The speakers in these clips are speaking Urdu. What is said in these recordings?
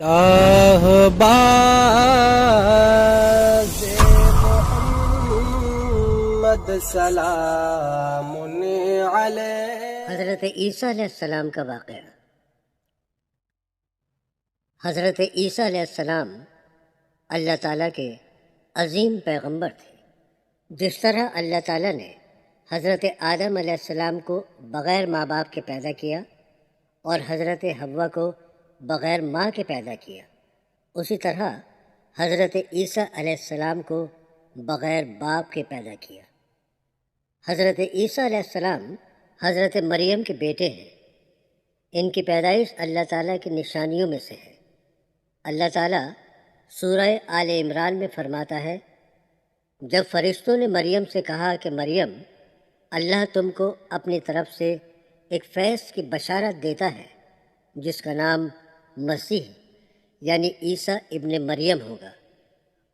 باز محمد سلام علیہ۔ حضرت عیسیٰ علیہ السلام کا واقعہ۔ حضرت عیسیٰ علیہ السلام اللہ تعالیٰ کے عظیم پیغمبر تھے۔ جس طرح اللہ تعالیٰ نے حضرت آدم علیہ السلام کو بغیر ماں باپ کے پیدا کیا اور حضرت حوا کو بغیر ماں کے پیدا کیا، اسی طرح حضرت عیسیٰ علیہ السلام کو بغیر باپ کے پیدا کیا۔ حضرت عیسیٰ علیہ السلام حضرت مریم کے بیٹے ہیں۔ ان کی پیدائش اللہ تعالیٰ کی نشانیوں میں سے ہے۔ اللہ تعالیٰ سورہ آل عمران میں فرماتا ہے، جب فرشتوں نے مریم سے کہا کہ مریم، اللہ تم کو اپنی طرف سے ایک فیض کی بشارت دیتا ہے جس کا نام مسیح یعنی عیسیٰ ابن مریم ہوگا،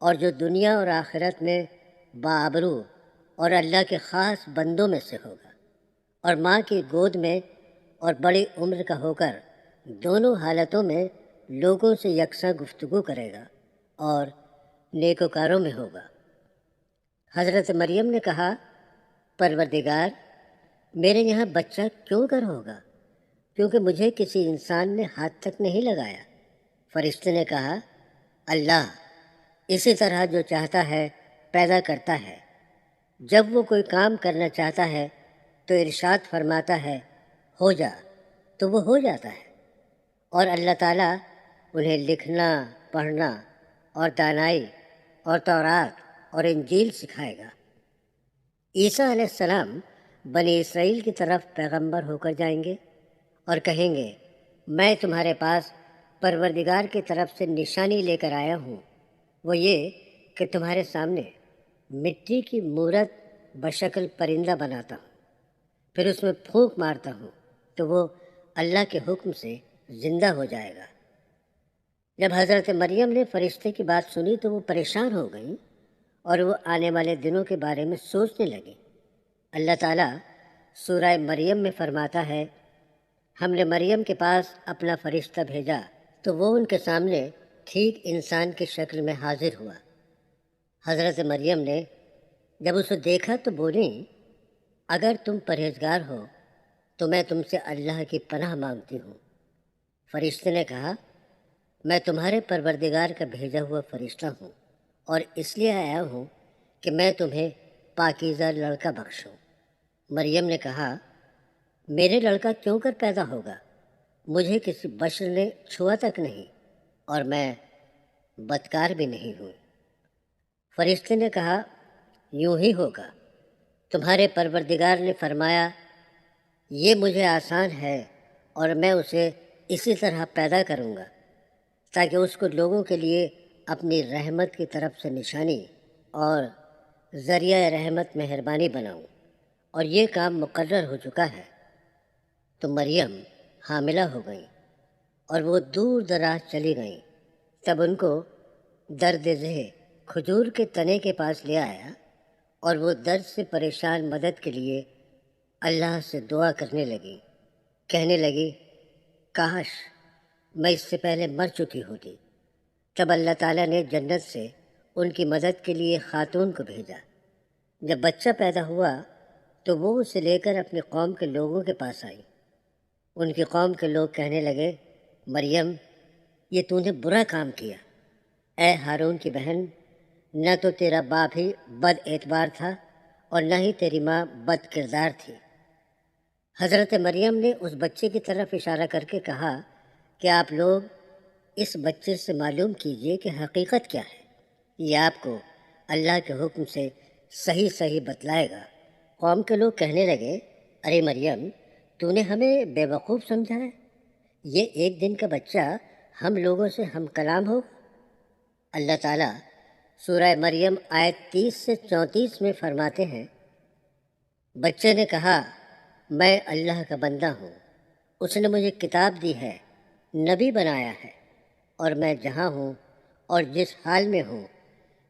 اور جو دنیا اور آخرت میں باآبرو اور اللہ کے خاص بندوں میں سے ہوگا، اور ماں کی گود میں اور بڑی عمر کا ہو کر دونوں حالتوں میں لوگوں سے یکساں گفتگو کرے گا اور نیکوکاروں میں ہوگا۔ حضرت مریم نے کہا، پروردگار، میرے یہاں بچہ کیوں کر ہوگا، کیونکہ مجھے کسی انسان نے ہاتھ تک نہیں لگایا۔ فرشتے نے کہا، اللہ اسی طرح جو چاہتا ہے پیدا کرتا ہے، جب وہ کوئی کام کرنا چاہتا ہے تو ارشاد فرماتا ہے ہو جا، تو وہ ہو جاتا ہے۔ اور اللہ تعالیٰ انہیں لکھنا، پڑھنا اور دانائی اور تورات اور انجیل سکھائے گا۔ عیسیٰ علیہ السلام بنی اسرائیل کی طرف پیغمبر ہو کر جائیں گے اور کہیں گے، میں تمہارے پاس پروردگار کی طرف سے نشانی لے کر آیا ہوں، وہ یہ کہ تمہارے سامنے مٹی کی مورت بشکل پرندہ بناتا ہوں، پھر اس میں پھونک مارتا ہوں تو وہ اللہ کے حکم سے زندہ ہو جائے گا۔ جب حضرت مریم نے فرشتے کی بات سنی تو وہ پریشان ہو گئیں اور وہ آنے والے دنوں کے بارے میں سوچنے لگیں۔ اللہ تعالیٰ سورہ مریم میں فرماتا ہے، ہم نے مریم کے پاس اپنا فرشتہ بھیجا تو وہ ان کے سامنے ٹھیک انسان کی شکل میں حاضر ہوا۔ حضرت مریم نے جب اسے دیکھا تو بولیں، اگر تم پرہیزگار ہو تو میں تم سے اللہ کی پناہ مانگتی ہوں۔ فرشتے نے کہا، میں تمہارے پروردگار کا بھیجا ہوا فرشتہ ہوں اور اس لیے آیا ہوں کہ میں تمہیں پاکیزہ لڑکا بخشوں۔ مریم نے کہا، میرے لڑکا کیوں کر پیدا ہوگا، مجھے کسی بشر نے چھوا تک نہیں اور میں بدکار بھی نہیں ہوں۔ فرشتے نے کہا، یوں ہی ہوگا، تمہارے پروردگار نے فرمایا، یہ مجھے آسان ہے اور میں اسے اسی طرح پیدا کروں گا تاکہ اس کو لوگوں کے لیے اپنی رحمت کی طرف سے نشانی اور ذریعہ رحمت مہربانی بناؤں، اور یہ کام مقرر ہو چکا ہے۔ تو مریم حاملہ ہو گئیں اور وہ دور دراز چلی گئیں۔ تب ان کو درد ذہ کھجور کے تنے کے پاس لے آیا اور وہ درد سے پریشان مدد کے لیے اللہ سے دعا کرنے لگی، کہنے لگی، کاش میں اس سے پہلے مر چکی ہوتی۔ تب اللہ تعالیٰ نے جنت سے ان کی مدد کے لیے خاتون کو بھیجا۔ جب بچہ پیدا ہوا تو وہ اسے لے کر اپنی قوم کے لوگوں کے پاس آئی۔ ان کی قوم کے لوگ کہنے لگے، مریم، یہ تو نے برا کام کیا۔ اے ہارون کی بہن، نہ تو تیرا باپ ہی بد اعتبار تھا اور نہ ہی تیری ماں بد کردار تھی۔ حضرت مریم نے اس بچے کی طرف اشارہ کر کے کہا کہ آپ لوگ اس بچے سے معلوم کیجئے کہ حقیقت کیا ہے، یہ آپ کو اللہ کے حکم سے صحیح صحیح بتلائے گا۔ قوم کے لوگ کہنے لگے، ارے مریم، تو نے ہمیں بے وقوف سمجھا ہے؟ یہ ایک دن کا بچہ ہم لوگوں سے ہم کلام ہو۔ اللہ تعالیٰ سورہ مریم آیت 30 سے 34 میں فرماتے ہیں، بچے نے کہا، میں اللہ کا بندہ ہوں، اس نے مجھے کتاب دی ہے، نبی بنایا ہے، اور میں جہاں ہوں اور جس حال میں ہوں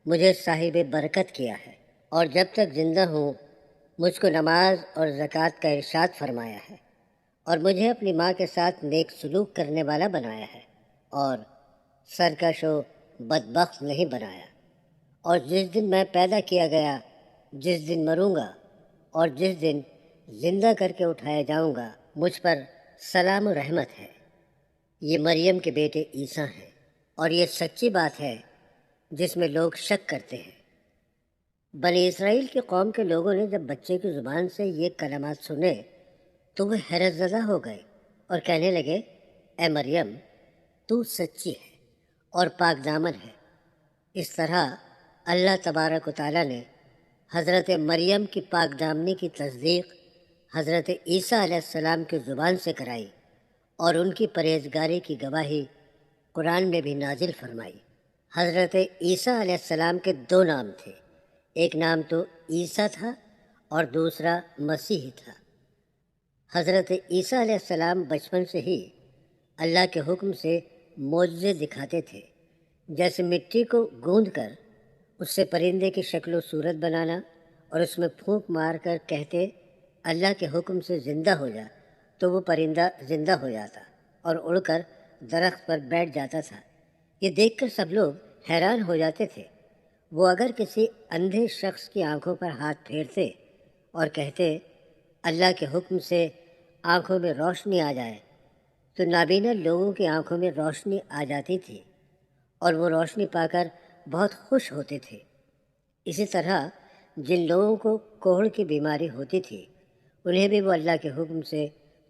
مجھے صاحب برکت کیا ہے، اور جب تک زندہ ہوں مجھ کو نماز اور زکوٰۃ کا ارشاد فرمایا ہے، اور مجھے اپنی ماں کے ساتھ نیک سلوک کرنے والا بنایا ہے، اور سرکش و بدبخت نہیں بنایا، اور جس دن میں پیدا کیا گیا، جس دن مروں گا اور جس دن زندہ کر کے اٹھایا جاؤں گا، مجھ پر سلام و رحمت ہے۔ یہ مریم کے بیٹے عیسیٰ ہیں، اور یہ سچی بات ہے جس میں لوگ شک کرتے ہیں۔ بنی اسرائیل کی قوم کے لوگوں نے جب بچے کی زبان سے یہ کلمات سنے تو وہ حیرت زدہ ہو گئے اور کہنے لگے، اے مریم، تو سچی ہے اور پاک دامن ہے۔ اس طرح اللہ تبارک و تعالیٰ نے حضرت مریم کی پاک دامنی کی تصدیق حضرت عیسیٰ علیہ السلام کی زبان سے کرائی، اور ان کی پرہیزگاری کی گواہی قرآن میں بھی نازل فرمائی۔ حضرت عیسیٰ علیہ السلام کے دو نام تھے، ایک نام تو عیسیٰ تھا اور دوسرا مسیح تھا۔ حضرت عیسیٰ علیہ السلام بچپن سے ہی اللہ کے حکم سے معجزے دکھاتے تھے، جیسے مٹی کو گوندھ کر اس سے پرندے کی شکل و صورت بنانا، اور اس میں پھونک مار کر کہتے اللہ کے حکم سے زندہ ہو جا، تو وہ پرندہ زندہ ہو جاتا اور اڑ کر درخت پر بیٹھ جاتا تھا۔ یہ دیکھ کر سب لوگ حیران ہو جاتے تھے۔ وہ اگر کسی اندھے شخص کی آنکھوں پر ہاتھ پھیرتے اور کہتے اللہ کے حکم سے آنکھوں میں روشنی آ جائے، تو نابینا لوگوں کی آنکھوں میں روشنی آ جاتی تھی، اور وہ روشنی پا کر بہت خوش ہوتے تھے۔ اسی طرح جن لوگوں کو کوڑھ کی بیماری ہوتی تھی، انہیں بھی وہ اللہ کے حکم سے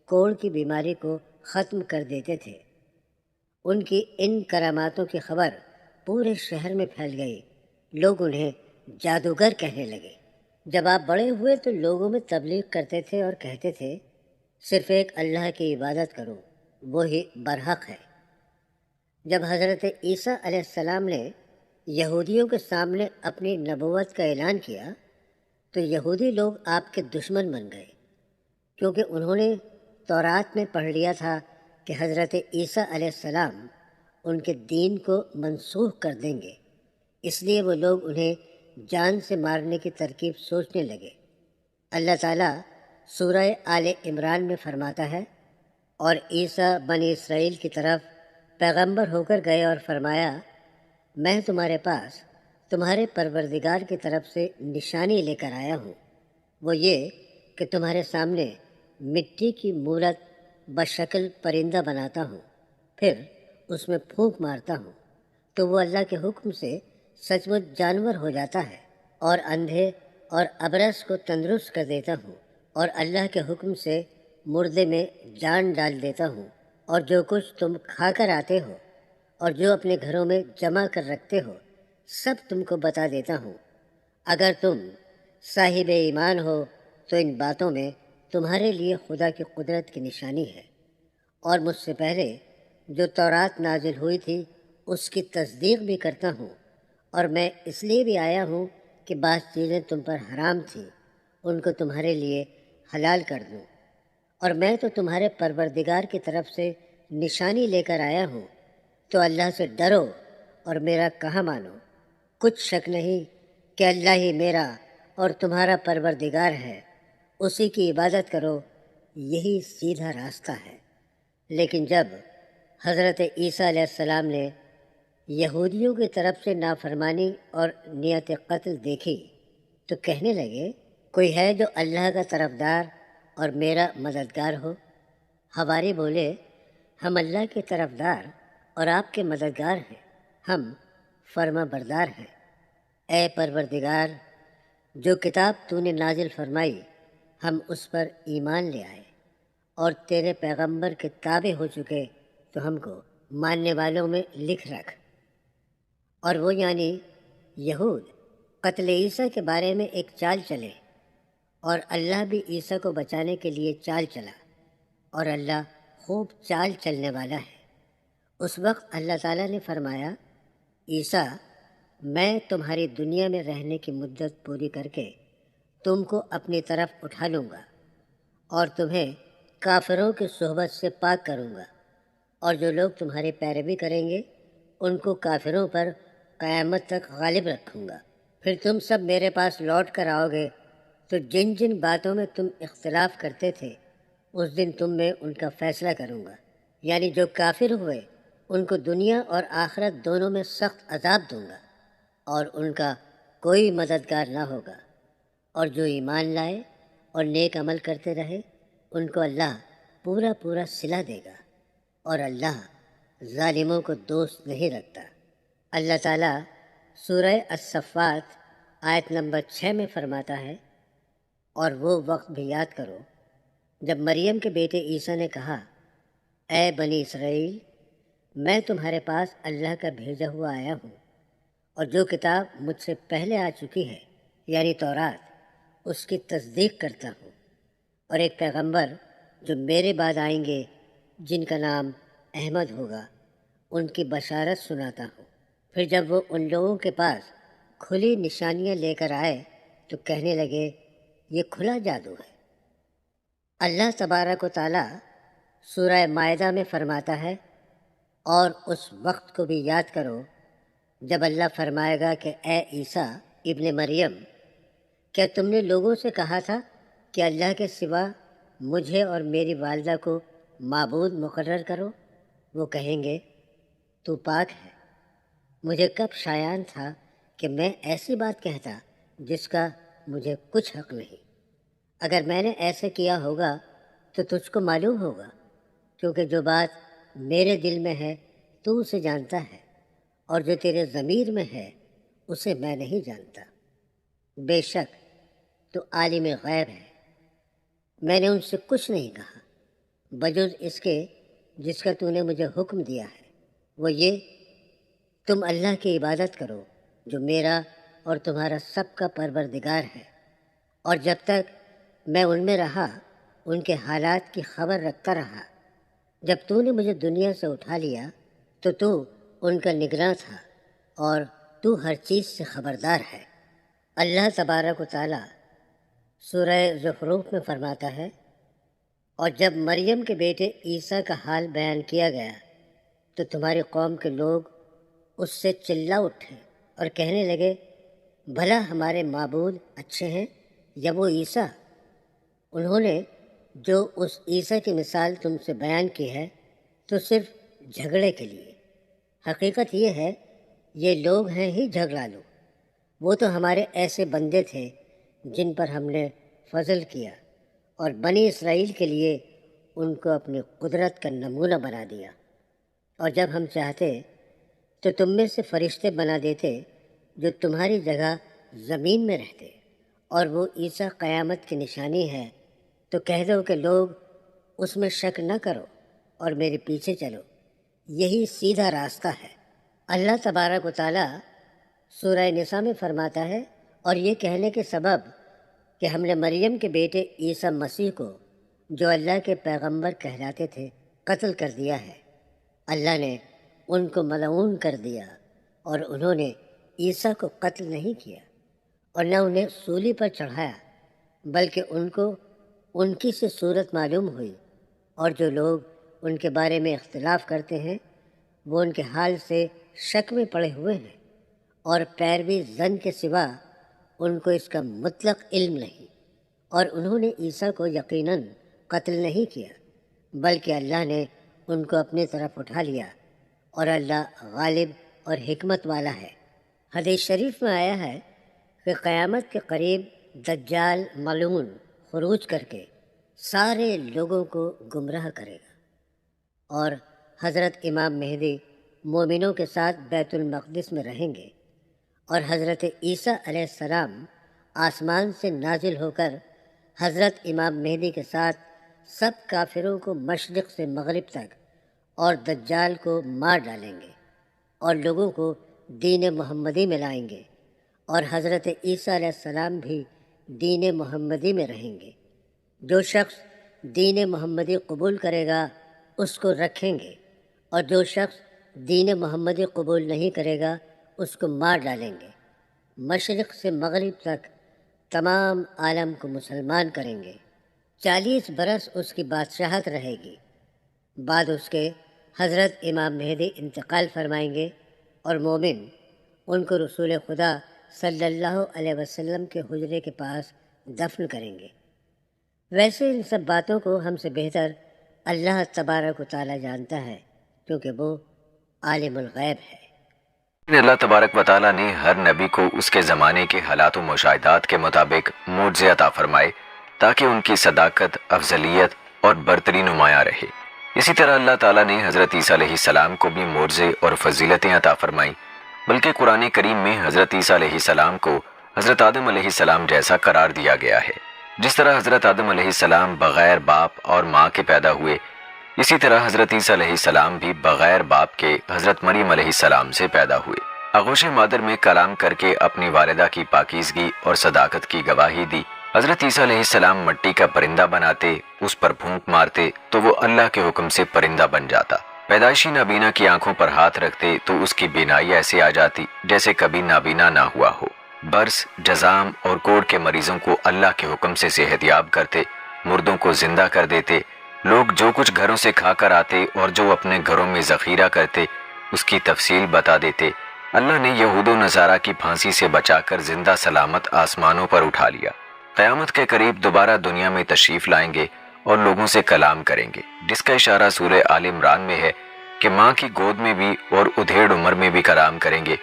کوڑھ کی بیماری کو ختم کر دیتے تھے۔ ان کی ان کراماتوں کی خبر پورے شہر میں پھیل گئی، لوگ انہیں جادوگر کہنے لگے۔ جب آپ بڑے ہوئے تو لوگوں میں تبلیغ کرتے تھے اور کہتے تھے صرف ایک اللہ کی عبادت کرو، وہی برحق ہے۔ جب حضرت عیسیٰ علیہ السلام نے یہودیوں کے سامنے اپنی نبوت کا اعلان کیا تو یہودی لوگ آپ کے دشمن بن گئے، کیونکہ انہوں نے تورات میں پڑھ لیا تھا کہ حضرت عیسیٰ علیہ السلام ان کے دین کو منسوخ کر دیں گے۔ اس لیے وہ لوگ انہیں جان سے مارنے کی ترکیب سوچنے لگے۔ اللہ تعالیٰ سورہ آل عمران میں فرماتا ہے، اور عیسیٰ بنی اسرائیل کی طرف پیغمبر ہو کر گئے اور فرمایا، میں تمہارے پاس تمہارے پروردگار کی طرف سے نشانی لے کر آیا ہوں، وہ یہ کہ تمہارے سامنے مٹی کی مورت بشکل پرندہ بناتا ہوں، پھر اس میں پھونک مارتا ہوں تو وہ اللہ کے حکم سے سچ مچ جانور ہو جاتا ہے، اور اندھے اور ابرص کو تندرست کر دیتا ہوں، اور اللہ کے حکم سے مردے میں جان ڈال دیتا ہوں، اور جو کچھ تم کھا کر آتے ہو اور جو اپنے گھروں میں جمع کر رکھتے ہو سب تم کو بتا دیتا ہوں۔ اگر تم صاحب ایمان ہو تو ان باتوں میں تمہارے لیے خدا کی قدرت کی نشانی ہے، اور مجھ سے پہلے جو تورات نازل ہوئی تھی اس کی تصدیق بھی کرتا ہوں، اور میں اس لیے بھی آیا ہوں کہ بعض چیزیں تم پر حرام تھیں ان کو تمہارے لیے حلال کر دوں، اور میں تو تمہارے پروردگار کی طرف سے نشانی لے کر آیا ہوں، تو اللہ سے ڈرو اور میرا کہا مانو۔ کچھ شک نہیں کہ اللہ ہی میرا اور تمہارا پروردگار ہے، اسی کی عبادت کرو، یہی سیدھا راستہ ہے۔ لیکن جب حضرت عیسیٰ علیہ السلام نے یہودیوں کی طرف سے نافرمانی اور نیت قتل دیکھی تو کہنے لگے، کوئی ہے جو اللہ کا طرفدار اور میرا مددگار ہو؟ حواری بولے، ہم اللہ کے طرفدار اور آپ کے مددگار ہیں، ہم فرما بردار ہیں۔ اے پروردگار، جو کتاب تو نے نازل فرمائی ہم اس پر ایمان لے آئے، اور تیرے پیغمبر کے تابع ہو چکے تو ہم کو ماننے والوں میں لکھ رکھ۔ اور وہ یعنی یہود قتل عیسیٰ کے بارے میں ایک چال چلے، اور اللہ بھی عیسیٰ کو بچانے کے لیے چال چلا، اور اللہ خوب چال چلنے والا ہے۔ اس وقت اللہ تعالیٰ نے فرمایا، عیسیٰ، میں تمہاری دنیا میں رہنے کی مدت پوری کر کے تم کو اپنی طرف اٹھا لوں گا، اور تمہیں کافروں کی صحبت سے پاک کروں گا، اور جو لوگ تمہاری پیروی کریں گے ان کو کافروں پر قیامت تک غالب رکھوں گا۔ پھر تم سب میرے پاس لوٹ کر آؤ گے تو جن جن باتوں میں تم اختلاف کرتے تھے اس دن تم میں ان کا فیصلہ کروں گا، یعنی جو کافر ہوئے ان کو دنیا اور آخرت دونوں میں سخت عذاب دوں گا اور ان کا کوئی مددگار نہ ہوگا، اور جو ایمان لائے اور نیک عمل کرتے رہے ان کو اللہ پورا پورا صلہ دے گا، اور اللہ ظالموں کو دوست نہیں رکھتا۔ اللہ تعالیٰ سورہ الصفات آیت نمبر 6 میں فرماتا ہے، اور وہ وقت بھی یاد کرو جب مریم کے بیٹے عیسیٰ نے کہا، اے بنی اسرائیل، میں تمہارے پاس اللہ کا بھیجا ہوا آیا ہوں، اور جو کتاب مجھ سے پہلے آ چکی ہے یعنی تورات، اس کی تصدیق کرتا ہوں، اور ایک پیغمبر جو میرے بعد آئیں گے جن کا نام احمد ہوگا، ان کی بشارت سناتا ہوں۔ پھر جب وہ ان لوگوں کے پاس کھلی نشانیاں لے کر آئے تو کہنے لگے، یہ کھلا جادو ہے۔ اللہ تبارک و تعالیٰ سورہ مائدہ میں فرماتا ہے، اور اس وقت کو بھی یاد کرو جب اللہ فرمائے گا کہ اے عیسیٰ ابن مریم، کیا تم نے لوگوں سے کہا تھا کہ اللہ کے سوا مجھے اور میری والدہ کو معبود مقرر کرو؟ وہ کہیں گے، تو پاک ہے، مجھے کب شایان تھا کہ میں ایسی بات کہتا جس کا مجھے کچھ حق نہیں۔ اگر میں نے ایسے کیا ہوگا تو تجھ کو معلوم ہوگا، کیونکہ جو بات میرے دل میں ہے تو اسے جانتا ہے، اور جو تیرے ضمیر میں ہے اسے میں نہیں جانتا۔ بے شک تو عالم غیب ہے، میں نے ان سے کچھ نہیں کہا بجز اس کے جس کا تو نے مجھے حکم دیا ہے، وہ یہ، تم اللہ کی عبادت کرو جو میرا اور تمہارا سب کا پروردگار ہے، اور جب تک میں ان میں رہا ان کے حالات کی خبر رکھتا رہا۔ جب تو نے مجھے دنیا سے اٹھا لیا تو ان کا نگراں تھا، اور تو ہر چیز سے خبردار ہے۔ اللہ تبارک و تعالیٰ سورہ زخرف میں فرماتا ہے، اور جب مریم کے بیٹے عیسیٰ کا حال بیان کیا گیا تو تمہاری قوم کے لوگ اس سے چلا اٹھے اور کہنے لگے، بھلا ہمارے معبود اچھے ہیں یا وہ عیسیٰ؟ انہوں نے جو اس عیسیٰ کی مثال تم سے بیان کی ہے تو صرف جھگڑے کے لیے۔ حقیقت یہ ہے یہ لوگ ہیں ہی جھگڑالو، وہ تو ہمارے ایسے بندے تھے جن پر ہم نے فضل کیا، اور بنی اسرائیل کے لیے ان کو اپنی قدرت کا نمونہ بنا دیا، اور جب ہم چاہتے تو تم میں سے فرشتے بنا دیتے جو تمہاری جگہ زمین میں رہتے، اور وہ عیسیٰ قیامت کی نشانی ہے، تو کہہ دو کہ لوگ اس میں شک نہ کرو اور میرے پیچھے چلو، یہی سیدھا راستہ ہے۔ اللہ تبارک و تعالیٰ سورہ نساء میں فرماتا ہے، اور یہ کہنے کے سبب کہ ہم نے مریم کے بیٹے عیسیٰ مسیح کو جو اللہ کے پیغمبر کہلاتے تھے قتل کر دیا ہے، اللہ نے ان کو ملعون کر دیا، اور انہوں نے عیسیٰ کو قتل نہیں کیا اور نہ انہیں سولی پر چڑھایا، بلکہ ان کو ان کی سے صورت معلوم ہوئی، اور جو لوگ ان کے بارے میں اختلاف کرتے ہیں وہ ان کے حال سے شک میں پڑے ہوئے ہیں، اور پیروی زن کے سوا ان کو اس کا مطلق علم نہیں، اور انہوں نے عیسیٰ کو یقیناً قتل نہیں کیا، بلکہ اللہ نے ان کو اپنی طرف اٹھا لیا، اور اللہ غالب اور حکمت والا ہے۔ حدیث شریف میں آیا ہے کہ قیامت کے قریب دجال ملعون خروج کر کے سارے لوگوں کو گمراہ کرے گا، اور حضرت امام مہدی مومنوں کے ساتھ بیت المقدس میں رہیں گے، اور حضرت عیسیٰ علیہ السلام آسمان سے نازل ہو کر حضرت امام مہدی کے ساتھ سب کافروں کو مشرق سے مغرب تک اور دجال کو مار ڈالیں گے، اور لوگوں کو دین محمدی میں لائیں گے، اور حضرت عیسیٰ علیہ السلام بھی دین محمدی میں رہیں گے۔ جو شخص دین محمدی قبول کرے گا اس کو رکھیں گے، اور جو شخص دین محمدی قبول نہیں کرے گا اس کو مار ڈالیں گے۔ مشرق سے مغرب تک تمام عالم کو مسلمان کریں گے۔ 40 برس اس کی بادشاہت رہے گی۔ بعد اس کے حضرت امام مہدی انتقال فرمائیں گے، اور مومن ان کو رسول خدا صلی اللہ علیہ وسلم کے حجرے کے پاس دفن کریں گے۔ ویسے ان سب باتوں کو ہم سے بہتر اللہ تبارک و تعالیٰ جانتا ہے، کیونکہ وہ عالم الغیب ہے۔ اللہ تبارک و تعالیٰ نے ہر نبی کو اس کے زمانے کے حالات و مشاہدات کے مطابق معجزے عطا فرمائے تاکہ ان کی صداقت، افضلیت اور برتری نمایاں رہے۔ اسی طرح اللہ تعالیٰ نے حضرت عیسیٰ علیہ السلام کو بھی معجزے اور فضیلتیں عطا فرمائیں، بلکہ قرآن کریم میں حضرت عیسیٰ علیہ السلام کو حضرت آدم علیہ السلام جیسا قرار دیا گیا ہے۔ جس طرح حضرت آدم علیہ السلام بغیر باپ اور ماں کے پیدا ہوئے، اسی طرح حضرت عیسیٰ علیہ السلام بھی بغیر باپ کے حضرت مریم علیہ السلام سے پیدا ہوئے۔ آغوش مادر میں کلام کر کے اپنی والدہ کی پاکیزگی اور صداقت کی گواہی دی۔ حضرت عیسیٰ علیہ السلام مٹی کا پرندہ بناتے، اس پر پھونک مارتے تو وہ اللہ کے حکم سے پرندہ بن جاتا۔ پیدائشی نابینا کی آنکھوں پر ہاتھ رکھتے تو اس کی بینائی ایسے آ جاتی جیسے کبھی نابینا نہ ہوا ہو۔ برس، جزام اور کوڑ کے مریضوں کو اللہ کے حکم سے صحت یاب کرتے، مردوں کو زندہ کر دیتے۔ لوگ جو کچھ گھروں سے کھا کر آتے اور جو اپنے گھروں میں ذخیرہ کرتے اس کی تفصیل بتا دیتے۔ اللہ نے یہود و نصارہ کی پھانسی سے بچا کر زندہ سلامت آسمانوں پر اٹھا لیا۔ قیامت کے قریب دوبارہ دنیا میں تشریف لائیں گے اور لوگوں سے کلام کریں گے، جس کا اشارہ سورہ آل عمران میں ہے کہ ماں کی گود میں بھی اور ادھیڑ عمر میں بھی کلام کریں گے۔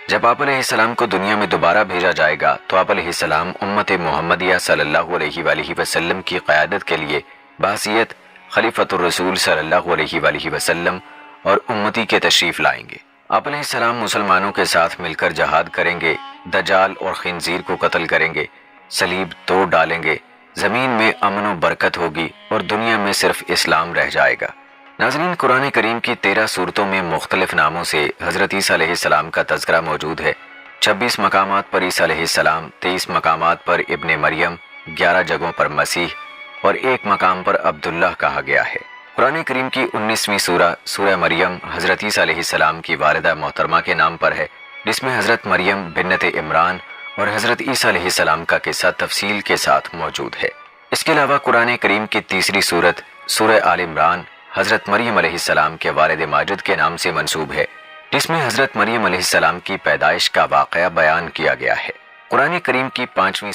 جب آپ علیہ السلام کو دنیا میں دوبارہ بھیجا جائے گا تو آپ علیہ السلام امت محمدیہ صلی اللہ علیہ وآلہ وسلم کی قیادت کے لیے بحیثیت خلیفۃ الرسول صلی اللہ علیہ وآلہ وسلم اور امتی کے تشریف لائیں گے۔ آپ علیہ السلام مسلمانوں کے ساتھ مل کر جہاد کریں گے، دجال اور خنزیر کو قتل کریں گے، صلیب توڑ ڈالیں گے، زمین میں امن و برکت ہوگی اور دنیا میں صرف اسلام رہ جائے گا۔ ناظرین، قرآن کریم کی 13 سورتوں میں مختلف ناموں سے حضرت عیسیٰ علیہ السلام کا تذکرہ موجود ہے۔ 26 مقامات پر عیسیٰ علیہ السلام، 23 مقامات پر ابن مریم، 11 جگہوں پر مسیح اور 1 مقام پر عبداللہ کہا گیا ہے۔ قرآن کریم کی 19ویں سورہ مریم حضرت عیسیٰ علیہ السلام کی والدہ محترمہ کے نام پر ہے، جس میں حضرت مریم بنت عمران اور حضرت عیسیٰ علیہ السلام کا قصہ تفصیل کے ساتھ موجود ہے۔ اس کے علاوہ قرآن کریم کی تیسری سورت سورہ آل عمران حضرت مریم علیہ السلام کے والد ماجد کے نام سے منسوب ہے، جس میں حضرت مریم علیہ السلام کی پیدائش کا واقعہ بیان کیا گیا ہے۔ قرآن کریم کی 5ویں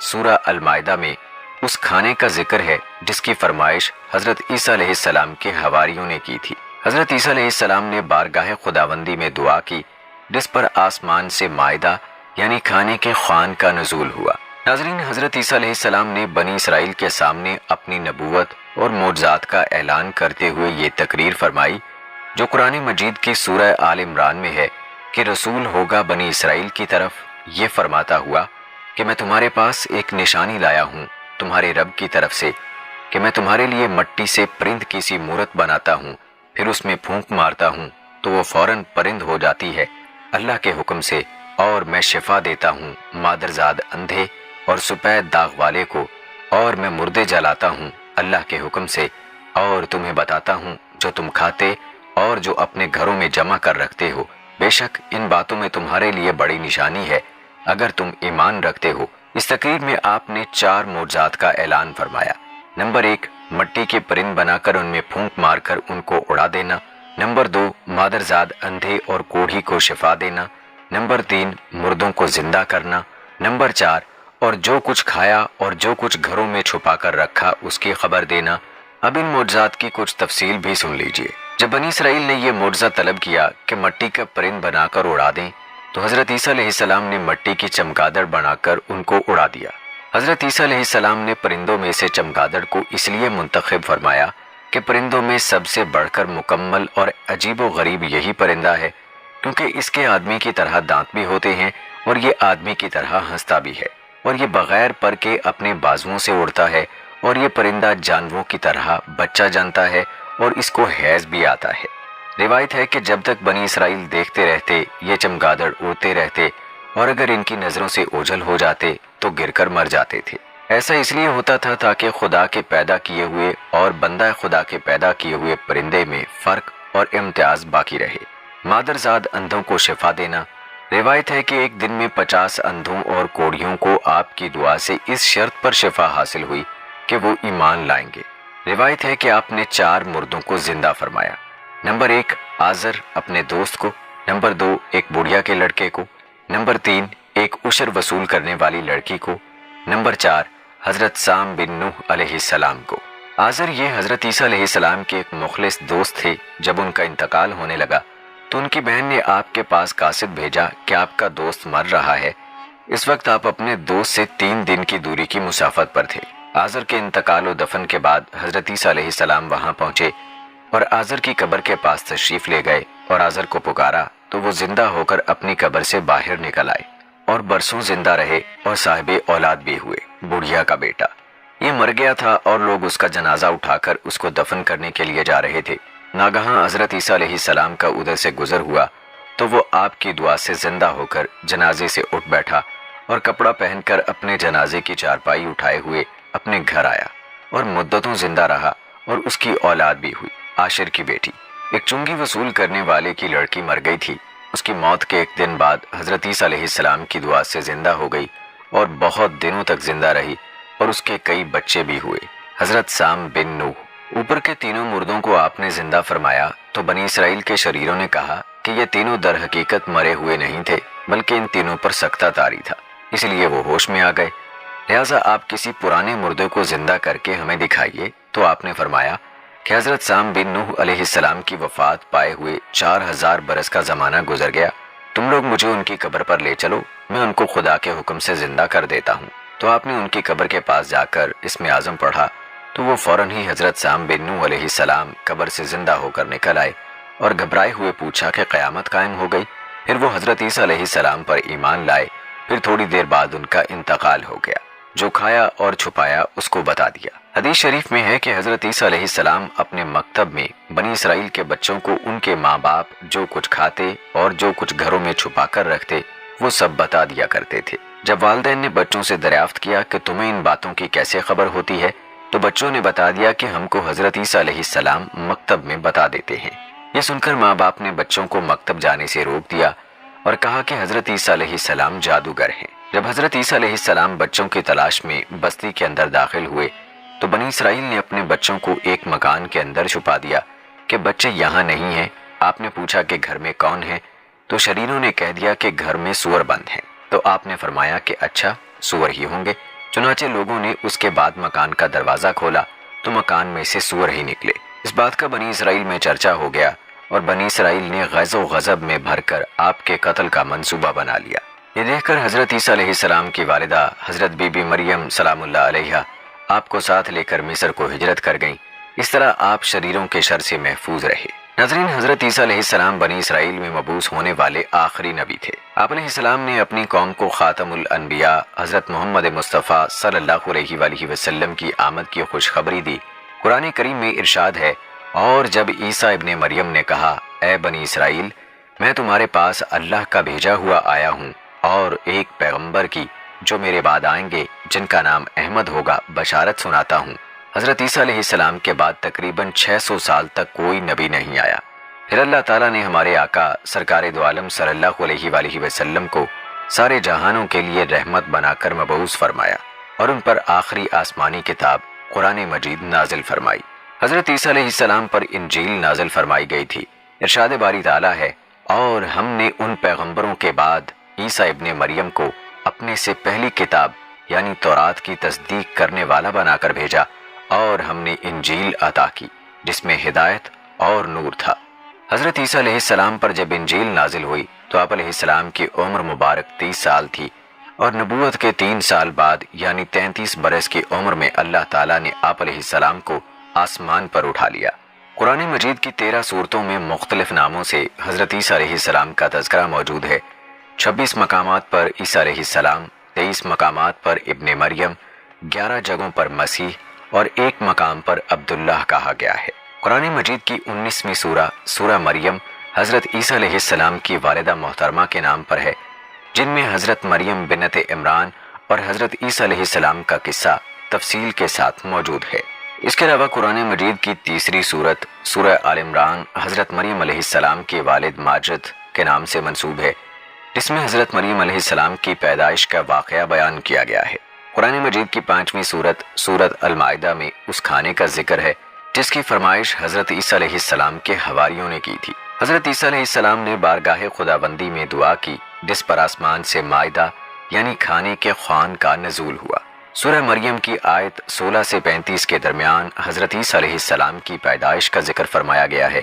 سورہ المائدہ میں اس کھانے کا ذکر ہے جس کی فرمائش حضرت عیسیٰ علیہ السلام کے حواریوں نے کی تھی۔ حضرت عیسیٰ علیہ السلام نے بارگاہ خداوندی میں دعا کی، جس پر آسمان سے مائدہ یعنی کھانے کے خوان کا نزول ہوا۔ ناظرین، حضرت عیسیٰ علیہ السلام نے بنی اسرائیل کے سامنے اپنی نبوت اور معجزات کا اعلان کرتے ہوئے یہ تقریر فرمائی جو قرآن مجید کی سورہ آل عمران میں ہے کہ رسول ہوگا بنی اسرائیل کی طرف یہ فرماتا ہوا کہ میں تمہارے پاس ایک نشانی لایا ہوں تمہارے رب کی طرف سے کہ میں تمہارے لیے مٹی سے پرند کی سی مورت بناتا ہوں، پھر اس میں پھونک مارتا ہوں تو وہ فوراً پرند ہو جاتی ہے اللہ کے حکم سے، اور میں شفا دیتا ہوں مادرزاد اندھے اور سپید داغ والے کو، اور میں مردے جلاتا ہوں اللہ کے حکم سے، اور تمہیں بتاتا ہوں جو تم کھاتے اور جو اپنے گھروں میں جمع کر رکھتے ہو، بے شک ان باتوں میں تمہارے لیے بڑی نشانی ہے اگر تم ایمان رکھتے ہو۔ اس تقریر میں آپ نے 4 معجزات کا اعلان فرمایا۔ نمبر 1، مٹی کے پرند بنا کر ان میں پھونک مار کر ان کو اڑا دینا۔ نمبر 2، مادرزاد اندھے اور کوڑھی کو شفا دینا۔ نمبر 3، مردوں کو زندہ کرنا۔ نمبر 4، اور جو کچھ کھایا اور جو کچھ گھروں میں چھپا کر رکھا اس کی خبر دینا۔ اب ان معجزات کی کچھ تفصیل بھی سن لیجئے۔ جب بنی اسرائیل نے یہ معجزہ طلب کیا کہ مٹی کا پرند بنا کر اڑا دیں تو حضرت عیسیٰ علیہ السلام نے مٹی کی چمگادڑ بنا کر ان کو اڑا دیا۔ حضرت عیسیٰ علیہ السلام نے پرندوں میں سے چمگادڑ کو اس لیے منتخب فرمایا کہ پرندوں میں سب سے بڑھ کر مکمل اور عجیب و غریب یہی پرندہ ہے، کیونکہ اس کے آدمی کی طرح دانت بھی ہوتے ہیں اور یہ آدمی کی طرح ہنستا بھی ہے، اور یہ بغیر پر کے اپنے بازوؤں سے اڑتا ہے، اور یہ پرندہ جانوروں کی طرح بچہ جانتا ہے اور اس کو حیض بھی آتا ہے۔ روایت ہے کہ جب تک بنی اسرائیل دیکھتے رہتے یہ چمگادڑ اڑتے رہتے، اور اگر ان کی نظروں سے اوجھل ہو جاتے تو گر کر مر جاتے تھے۔ ایسا اس لیے ہوتا تھا تاکہ خدا کے پیدا کیے ہوئے اور بندہ خدا کے پیدا کیے ہوئے پرندے میں فرق اور امتیاز باقی رہے۔ مادرزاد اندھوں کو شفا دینا۔ روایت ہے کہ ایک دن میں 50 اندھوں اور کوڑھیوں کو آپ کی دعا سے اس شرط پر شفا حاصل ہوئی کہ وہ ایمان لائیں گے۔ روایت ہے کہ آپ نے 4 مردوں کو زندہ فرمایا۔ نمبر 1، آزر اپنے دوست کو۔ نمبر 2، ایک بڑھیا کے لڑکے کو۔ نمبر 3، ایک عشر وصول کرنے والی لڑکی کو۔ نمبر 4، حضرت سام بن نوح علیہ السلام کو۔ آزر یہ حضرت عیسیٰ علیہ السلام کے ایک مخلص دوست تھے۔ جب ان کا انتقال ہونے لگا تو ان کی بہن نے آپ کے پاس قاصد بھیجا کہ آپ کا دوست مر رہا ہے۔ اس وقت آپ اپنے دوست سے 3 دن کی دوری کی مسافت پر تھے۔ آزر کے انتقال و دفن کے بعد حضرت عیسیٰ علیہ السلام وہاں پہنچے اور آزر کی قبر کے پاس تشریف لے گئے اور آزر کو پکارا تو وہ زندہ ہو کر اپنی قبر سے باہر نکل آئے اور برسوں زندہ رہے اور صاحب اولاد بھی ہوئے۔ بڑھیا کا بیٹا یہ مر گیا تھا اور لوگ اس کا جنازہ اٹھا کر اس کو دفن کرنے کے لیے جا رہے تھے۔ ناگہاں حضرت عیسیٰ علیہ السلام کا ادھر سے گزر ہوا تو وہ آپ کی دعا سے زندہ ہو کر جنازے سے اٹھ بیٹھا اور کپڑا پہن کر اپنے جنازے کی چارپائی اٹھائے ہوئے اپنے گھر آیا اور مدتوں زندہ رہا اور اس کی اولاد بھی ہوئی۔ عاشر کی بیٹی ایک چنگی وصول کرنے والے کی لڑکی مر گئی تھی۔ اس کی موت کے 1 دن بعد حضرت عیسیٰ علیہ السلام کی دعا سے زندہ ہو گئی اور بہت دنوں تک زندہ رہی اور اس کے کئی بچے بھی ہوئے۔ حضرت سام بن نوح اوپر کے تینوں مردوں کو آپ نے زندہ فرمایا تو بنی اسرائیل کے شریروں نے کہا کہ یہ تینوں در حقیقت مرے ہوئے نہیں تھے بلکہ ان تینوں پر سکتہ طاری تھا، اس لیے وہ ہوش میں آ گئے۔ لہٰذا آپ کسی پرانے مردے کو زندہ کر کے ہمیں دکھائیے۔ تو آپ نے فرمایا کہ حضرت سام بن نوح علیہ السلام کی وفات پائے ہوئے 4000 برس کا زمانہ گزر گیا، تم لوگ مجھے ان کی قبر پر لے چلو، میں ان کو خدا کے حکم سے زندہ کر دیتا ہوں۔ تو آپ نے ان کی قبر کے پاس جا کر اسم اعظم پڑھا تو وہ فوراً ہی حضرت سام بن نوح علیہ السلام قبر سے زندہ ہو کر نکل آئے اور گھبرائے ہوئے پوچھا کہ قیامت قائم ہو گئی۔ پھر وہ حضرت عیسیٰ علیہ السلام پر ایمان لائے۔ پھر تھوڑی دیر بعد ان کا انتقال ہو گیا۔ جو کھایا اور چھپایا اس کو بتا دیا۔ حدیث شریف میں ہے کہ حضرت عیسیٰ علیہ السلام اپنے مکتب میں بنی اسرائیل کے بچوں کو ان کے ماں باپ جو کچھ کھاتے اور جو کچھ گھروں میں چھپا کر رکھتے وہ سب بتا دیا کرتے تھے۔ جب والدین نے بچوں سے دریافت کیا کہ تمہیں ان باتوں کی کیسے خبر ہوتی ہے تو بچوں نے بتا دیا کہ ہم کو حضرت عیسیٰ علیہ السلام مکتب میں بتا دیتے ہیں۔ یہ سن کر ماں باپ نے بچوں کو مکتب جانے سے روک دیا اور کہا کہ حضرت عیسیٰ علیہ السلام جادوگر ہیں۔ جب حضرت عیسیٰ علیہ السلام بچوں کی تلاش میں بستی کے اندر داخل ہوئے تو بنی اسرائیل نے اپنے بچوں کو ایک مکان کے اندر چھپا دیا کہ بچے یہاں نہیں ہیں۔ آپ نے پوچھا کہ گھر میں کون ہے تو شریروں نے کہہ دیا کہ گھر میں سور بند ہیں۔ تو آپ نے فرمایا کہ اچھا سور ہی ہوں گے۔ چنانچہ لوگوں نے اس کے بعد مکان کا دروازہ کھولا تو مکان میں سے سور ہی نکلے۔ اس بات کا بنی اسرائیل میں چرچا ہو گیا اور بنی اسرائیل نے غیظ و غضب میں بھر کر آپ کے قتل کا منصوبہ بنا لیا۔ یہ دیکھ کر حضرت عیسیٰ علیہ السلام کی والدہ حضرت بی بی مریم سلام اللہ علیہا آپ کو ساتھ لے کر مصر کو ہجرت کر گئیں۔ اس طرح آپ شریروں کے شر سے محفوظ رہے۔ ناظرین، حضرت عیسیٰ علیہ السلام بنی اسرائیل میں مبعوث ہونے والے آخری نبی تھے۔ آپ علیہ السلام نے اپنی قوم کو خاتم الانبیاء حضرت محمد مصطفیٰ صلی اللہ علیہ وآلہ وسلم کی آمد کی خوشخبری دی۔ قرآن کریم میں ارشاد ہے، اور جب عیسیٰ ابن مریم نے کہا، اے بنی اسرائیل، میں تمہارے پاس اللہ کا بھیجا ہوا آیا ہوں اور ایک پیغمبر کی جو میرے بعد آئیں گے جن کا نام احمد ہوگا بشارت سناتا ہوں۔ حضرت عیسیٰ علیہ السلام کے بعد تقریباً 600 سال تک کوئی نبی نہیں آیا۔ پھر اللہ تعالیٰ نے ہمارے آقا سرکار دو عالم صلی اللہ علیہ وآلہ وسلم کو سارے جہانوں کے لیے رحمت بنا کر مبعوث فرمایا اور ان پر آخری آسمانی کتاب قرآن مجید نازل فرمائی۔ حضرت عیسیٰ علیہ السلام پر انجیل نازل فرمائی گئی تھی۔ ارشاد باری تعالیٰ ہے، اور ہم نے ان پیغمبروں کے بعد عیسیٰ ابن مریم کو اپنے سے پہلی کتاب یعنی تورات کی تصدیق کرنے والا بنا کر بھیجا، اور ہم نے انجیل عطا کی جس میں ہدایت اور نور تھا۔ حضرت عیسیٰ علیہ السلام پر جب انجیل نازل ہوئی تو آپ علیہ السلام کی عمر مبارک 30 سال تھی، اور نبوت کے 3 سال بعد یعنی 33 برس کی عمر میں اللہ تعالیٰ نے آپ علیہ السلام کو آسمان پر اٹھا لیا۔ قرآن مجید کی 13 سورتوں میں مختلف ناموں سے حضرت عیسیٰ علیہ السلام کا تذکرہ موجود ہے۔ 26 مقامات پر عیسیٰ علیہ السلام، 23 مقامات پر ابن مریم، 11 جگہوں پر مسیح اور 1 مقام پر عبداللہ کہا گیا ہے۔ قرآن مجید کی 19ویں سورہ سورہ مریم حضرت عیسیٰ علیہ السلام کی والدہ محترمہ کے نام پر ہے، جن میں حضرت مریم بنت عمران اور حضرت عیسیٰ علیہ السلام کا قصہ تفصیل کے ساتھ موجود ہے۔ اس کے علاوہ قرآن مجید کی تیسری سورت سورہ آل عمران حضرت مریم علیہ السلام کے والد ماجد کے نام سے منسوب ہے، جس میں حضرت مریم علیہ السلام کی پیدائش کا واقعہ بیان کیا گیا ہے۔ قرآن مجید کی 5ویں سورت سورت المائدہ میں اس کھانے کا ذکر ہے جس کی فرمائش حضرت عیسیٰ علیہ السلام کے حواریوں نے کی تھی۔ حضرت عیسیٰ علیہ السلام نے بارگاہ خداوندی میں دعا کی جس پر آسمان سے مائدہ یعنی کھانے کے خوان کا نزول ہوا۔ سورہ مریم کی آیت 16 سے 35 کے درمیان حضرت عیسیٰ علیہ السلام کی پیدائش کا ذکر فرمایا گیا ہے۔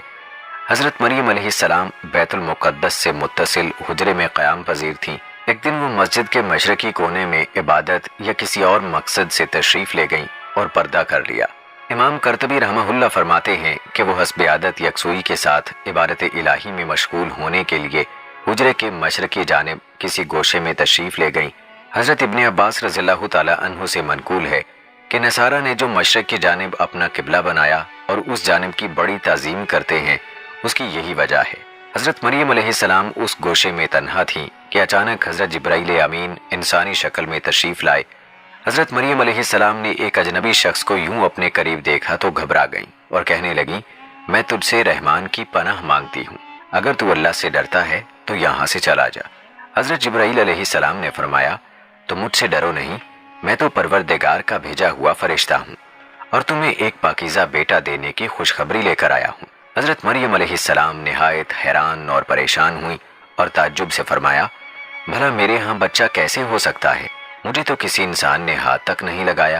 حضرت مریم علیہ السلام بیت المقدس سے متصل حجرے میں قیام پذیر تھیں۔ ایک دن وہ مسجد کے مشرقی کونے میں عبادت یا کسی اور مقصد سے تشریف لے گئیں اور پردہ کر لیا۔ امام قرطبی رحمہ اللہ فرماتے ہیں کہ وہ حسب عادت یکسوئی کے ساتھ عبادت الہی میں مشغول ہونے کے لیے حجرے کے مشرقی جانب کسی گوشے میں تشریف لے گئیں۔ حضرت ابن عباس رضی اللہ تعالی عنہ سے منقول ہے کہ نصارہ نے جو مشرق کی جانب اپنا قبلہ بنایا اور اس جانب کی بڑی تعظیم کرتے ہیں، اس کی یہی وجہ ہے۔ حضرت مریم علیہ السلام اس گوشے میں تنہا تھیں کہ اچانک حضرت جبرائیل امین انسانی شکل میں تشریف لائے۔ حضرت مریم علیہ السلام نے ایک اجنبی شخص کو یوں اپنے قریب دیکھا تو گھبرا گئیں اور کہنے لگیں، میں تجھ سے رحمان کی پناہ مانگتی ہوں، اگر تو اللہ سے ڈرتا ہے تو یہاں سے چلا جا۔ حضرت جبرائیل علیہ السلام نے فرمایا، تو مجھ سے ڈرو نہیں، میں تو پروردگار کا بھیجا ہوا فرشتہ ہوں اور تمہیں ایک پاکیزہ بیٹا دینے کی خوشخبری لے کر آیا ہوں۔ حضرت مریم علیہ السلام نہایت حیران اور پریشان ہوئی اور تعجب سے فرمایا، بھلا میرے ہاں بچہ کیسے ہو سکتا ہے؟ مجھے تو کسی انسان نے ہاتھ تک نہیں لگایا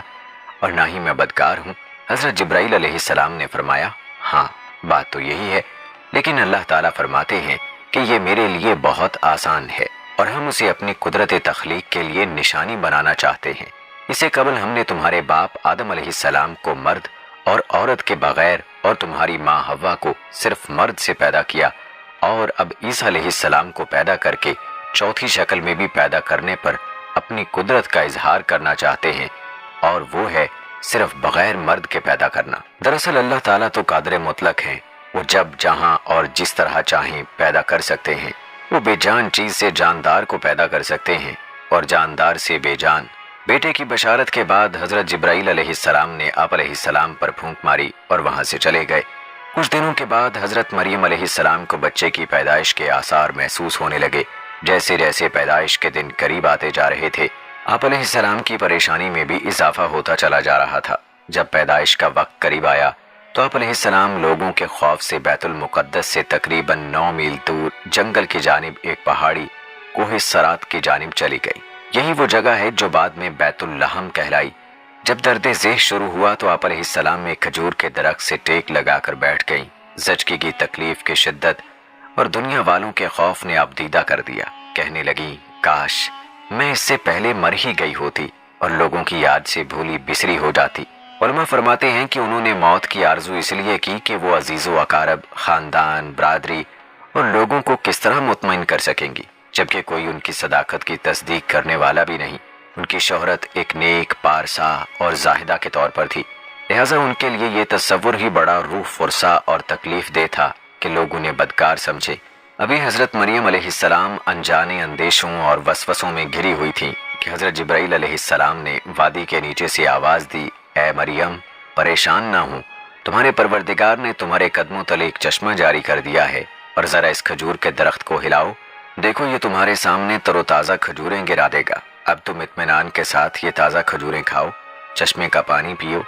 اور نہ ہی میں بدکار ہوں۔ حضرت جبرائیل علیہ السلام نے فرمایا، ہاں بات تو یہی ہے، لیکن اللہ تعالیٰ فرماتے ہیں کہ یہ میرے لیے بہت آسان ہے اور ہم اسے اپنی قدرت تخلیق کے لیے نشانی بنانا چاہتے ہیں۔ اسے قبل ہم نے تمہارے باپ آدم علیہ السلام کو مرد اور عورت کے بغیر اور تمہاری ماں حوا کو صرف مرد سے پیدا کیا، اور اب عیسیٰ علیہ السلام کو پیدا کر کے چوتھی شکل میں بھی پیدا کرنے پر اپنی قدرت کا اظہار کرنا چاہتے ہیں، اور وہ ہے صرف بغیر مرد کے پیدا کرنا۔ دراصل اللہ تعالیٰ تو قادر مطلق ہیں، وہ جب جہاں اور جس طرح چاہیں پیدا کر سکتے ہیں۔ وہ بے جان چیز سے جاندار کو پیدا کر سکتے ہیں اور جاندار سے بے جان۔ بیٹے کی بشارت کے بعد حضرت جبرائیل علیہ السلام نے آپ علیہ السلام پر پھونک ماری اور وہاں سے چلے گئے۔ کچھ دنوں کے بعد حضرت مریم علیہ السلام کو بچے کی پیدائش کے آثار محسوس ہونے لگے۔ جیسے جیسے پیدائش کے دن قریب آتے جا رہے تھے، آپ علیہ السلام کی پریشانی میں بھی اضافہ ہوتا چلا جا رہا تھا۔ جب پیدائش کا وقت قریب آیا تو آپ علیہ السلام لوگوں کے خوف سے بیت المقدس سے تقریباً 9 میل دور جنگل کی جانب ایک پہاڑی کوہ سرات کی جانب چلی گئی۔ یہی وہ جگہ ہے جو بعد میں بیت اللحم کہلائی۔ جب درد ذیل شروع ہوا تو آپ علیہ السلام ایک کھجور کے درخت سے ٹیک لگا کر بیٹھ گئیں۔ زچگی کی تکلیف کی شدت اور دنیا والوں کے خوف نے آبدیدہ کر دیا۔ کہنے لگیں، کاش میں اس سے پہلے مر ہی گئی ہوتی اور لوگوں کی یاد سے بھولی بسری ہو جاتی۔ علماء فرماتے ہیں کہ انہوں نے موت کی آرزو اس لیے کی کہ وہ عزیز و اقارب، خاندان، برادری اور لوگوں کو کس طرح مطمئن کر سکیں گی، جبکہ کوئی ان کی صداقت کی تصدیق کرنے والا بھی نہیں۔ ان کی شہرت ایک نیک، پارسا اور زاہدہ کے طور پر تھی، لہٰذا ان کے لیے یہ تصور ہی بڑا روح فرسا اور تکلیف دہ تھا کہ لوگ انہیں بدکار سمجھے۔ ابھی حضرت مریم علیہ السلام انجانے اندیشوں اور وسوسوں میں گھری ہوئی تھیں کہ حضرت جبرائیل علیہ السلام نے وادی کے نیچے سے آواز دی، اے مریم پریشان نہ ہوں، تمہارے پروردگار نے تمہارے قدموں تلے ایک چشمہ جاری کر دیا ہے، اور ذرا اس کھجور کے درخت کو ہلاؤ، دیکھو یہ تمہارے سامنے تر و تازہ کھجوریں گرا دے گا۔ اب تم اطمینان کے ساتھ یہ تازہ کھجوریں کھاؤ، چشمے کا پانی پیو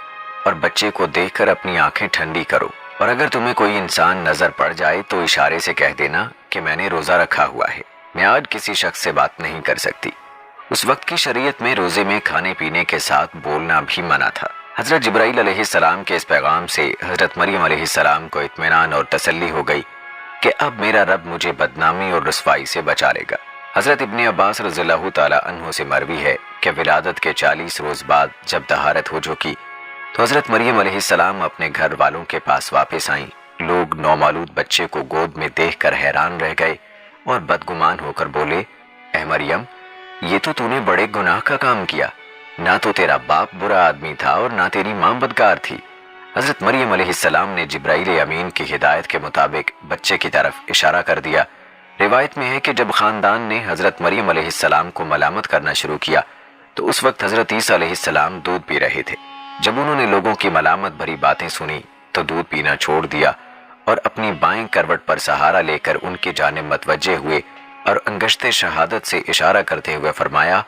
اور بچے کو دیکھ کر اپنی آنکھیں ٹھنڈی کرو، اور اگر تمہیں کوئی انسان نظر پڑ جائے تو اشارے سے کہہ دینا کہ میں نے روزہ رکھا ہوا ہے، میں آج کسی شخص سے بات نہیں کر سکتی۔ اس وقت کی شریعت میں روزے میں کھانے پینے کے ساتھ بولنا بھی منع تھا۔ حضرت جبرائیل علیہ السلام کے اس پیغام سے حضرت مریم علیہ السلام کو اطمینان اور تسلی ہو گئی کہ اب میرا رب مجھے بدنامی اور رسوائی سے بچا لے گا۔ حضرت ابن عباس رضی اللہ تعالی عنہ سے مروی ہے کہ ولادت کے 40 روز بعد جب طہارت ہو چکی تو حضرت مریم علیہ السلام اپنے گھر والوں کے پاس واپس آئیں۔ لوگ نومولود بچے کو گود میں دیکھ کر حیران رہ گئے اور بدگمان ہو کر بولے، اے مریم یہ تو نے بڑے گناہ کا کام کیا، نہ تو تیرا باپ برا آدمی تھا اور نہ تیری ماں بدکار تھی۔ حضرت مریم علیہ السلام نے جبرائیل امین کی ہدایت کے مطابق بچے کی طرف اشارہ کر دیا۔ روایت میں ہے کہ جب خاندان نے حضرت مریم علیہ السلام کو ملامت کرنا شروع کیا تو اس وقت حضرت عیسیٰ علیہ السلام دودھ پی رہے تھے۔ جب انہوں نے لوگوں کی ملامت بھری باتیں سنی تو دودھ پینا چھوڑ دیا اور اپنی بائیں کروٹ پر سہارا لے کر ان کی جانب متوجہ ہوئے اور انگشت شہادت سے اشارہ کرتے ہوئے فرمایا،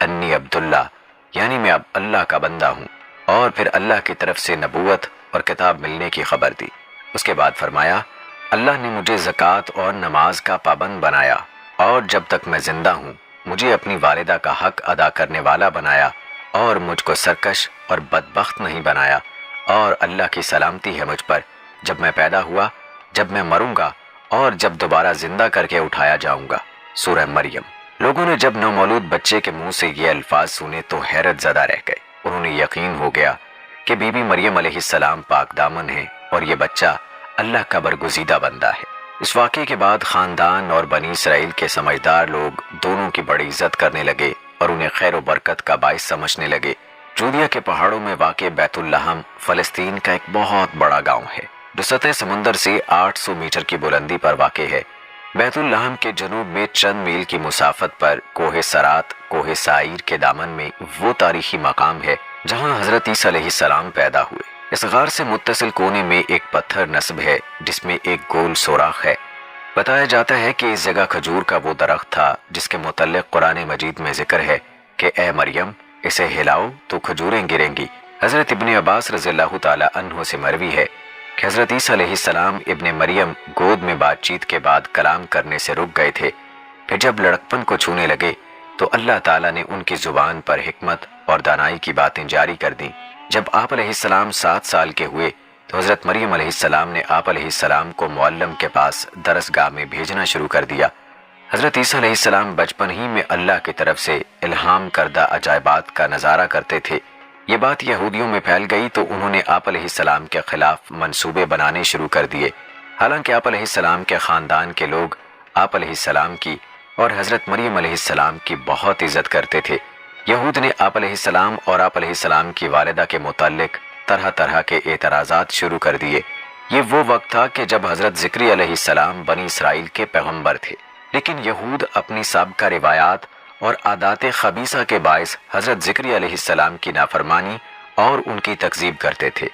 انی عبداللہ، یعنی میں اب اللہ کا بندہ ہوں، اور پھر اللہ کی طرف سے نبوت اور کتاب ملنے کی خبر دی۔ اس کے بعد فرمایا، اللہ نے مجھے زکوٰۃ اور نماز کا پابند بنایا، اور جب تک میں زندہ ہوں مجھے اپنی والدہ کا حق ادا کرنے والا بنایا، اور مجھ کو سرکش اور بدبخت نہیں بنایا، اور اللہ کی سلامتی ہے مجھ پر۔ جب میں پیدا ہوا جب میں مروں گا اور جب دوبارہ زندہ کر کے اٹھایا جاؤں گا۔ سورہ مریم۔ لوگوں نے جب نومولود بچے کے منہ سے یہ الفاظ سنے تو حیرت زدہ رہ گئے۔ انہوں نے یقین ہو گیا کہ بی بی مریم علیہ السلام پاک دامن ہے اور یہ بچہ اللہ کا برگزیدہ بندہ ہے۔ اس واقعے کے بعد خاندان اور بنی اسرائیل کے سمجھدار لوگ دونوں کی بڑی عزت کرنے لگے اور انہیں خیر و برکت کا باعث سمجھنے لگے۔ جودیا کے پہاڑوں میں واقع بیت اللحم فلسطین کا ایک بہت بڑا گاؤں ہے جو سطح سمندر سے 800 میٹر کی بلندی پر واقع ہے۔ بیت اللحم کے جنوب میں چند میل کی مسافت پر کوہ سرات، کوہ سعیر کے دامن میں وہ تاریخی مقام ہے جہاں حضرت عیسیٰ علیہ السلام پیدا ہوئے۔ اس غار سے متصل کونے میں ایک پتھر نصب ہے جس میں ایک گول سوراخ ہے۔ بتایا جاتا ہے کہ اس جگہ کھجور کا وہ درخت تھا جس کے متعلق قرآن مجید میں ذکر ہے کہ اے مریم اسے ہلاؤ تو کھجوریں گریں گی۔ حضرت ابن عباس رضی اللہ تعالی عنہ سے مروی ہے کہ حضرت عیسیٰ علیہ السلام ابن مریم گود میں بات چیت کے بعد کلام کرنے سے رک گئے تھے، پھر جب لڑکپن کو چھونے لگے تو اللہ تعالیٰ نے ان کی زبان پر حکمت اور دانائی کی باتیں جاری کر دیں۔ جب آپ علیہ السلام 7 سال کے ہوئے تو حضرت مریم علیہ السلام نے آپ علیہ السلام کو معلم کے پاس درسگاہ میں بھیجنا شروع کر دیا۔ حضرت عیسیٰ علیہ السلام بچپن ہی میں اللہ کی طرف سے الہام کردہ عجائبات کا نظارہ کرتے تھے۔ یہ بات یہودیوں میں پھیل گئی تو انہوں نے آپ علیہ السلام کے خلاف منصوبے بنانے شروع کر دیے۔ حالانکہ آپ علیہ السلام کے خاندان کے لوگ آپ علیہ السلام کی اور حضرت مریم علیہ السلام کی بہت عزت کرتے تھے۔ یہود نے آپ علیہ السلام اور آپ علیہ السلام کی والدہ کے متعلق طرح طرح کے اعتراضات شروع کر دیے۔ یہ وہ وقت تھا کہ جب حضرت زکریا علیہ السلام بنی اسرائیل کے پیغمبر تھے، لیکن یہود اپنی سابقہ روایات اور عادات خبیثہ کے باعث حضرت زکریا علیہ السلام کی نافرمانی اور ان کی تکذیب کرتے تھے۔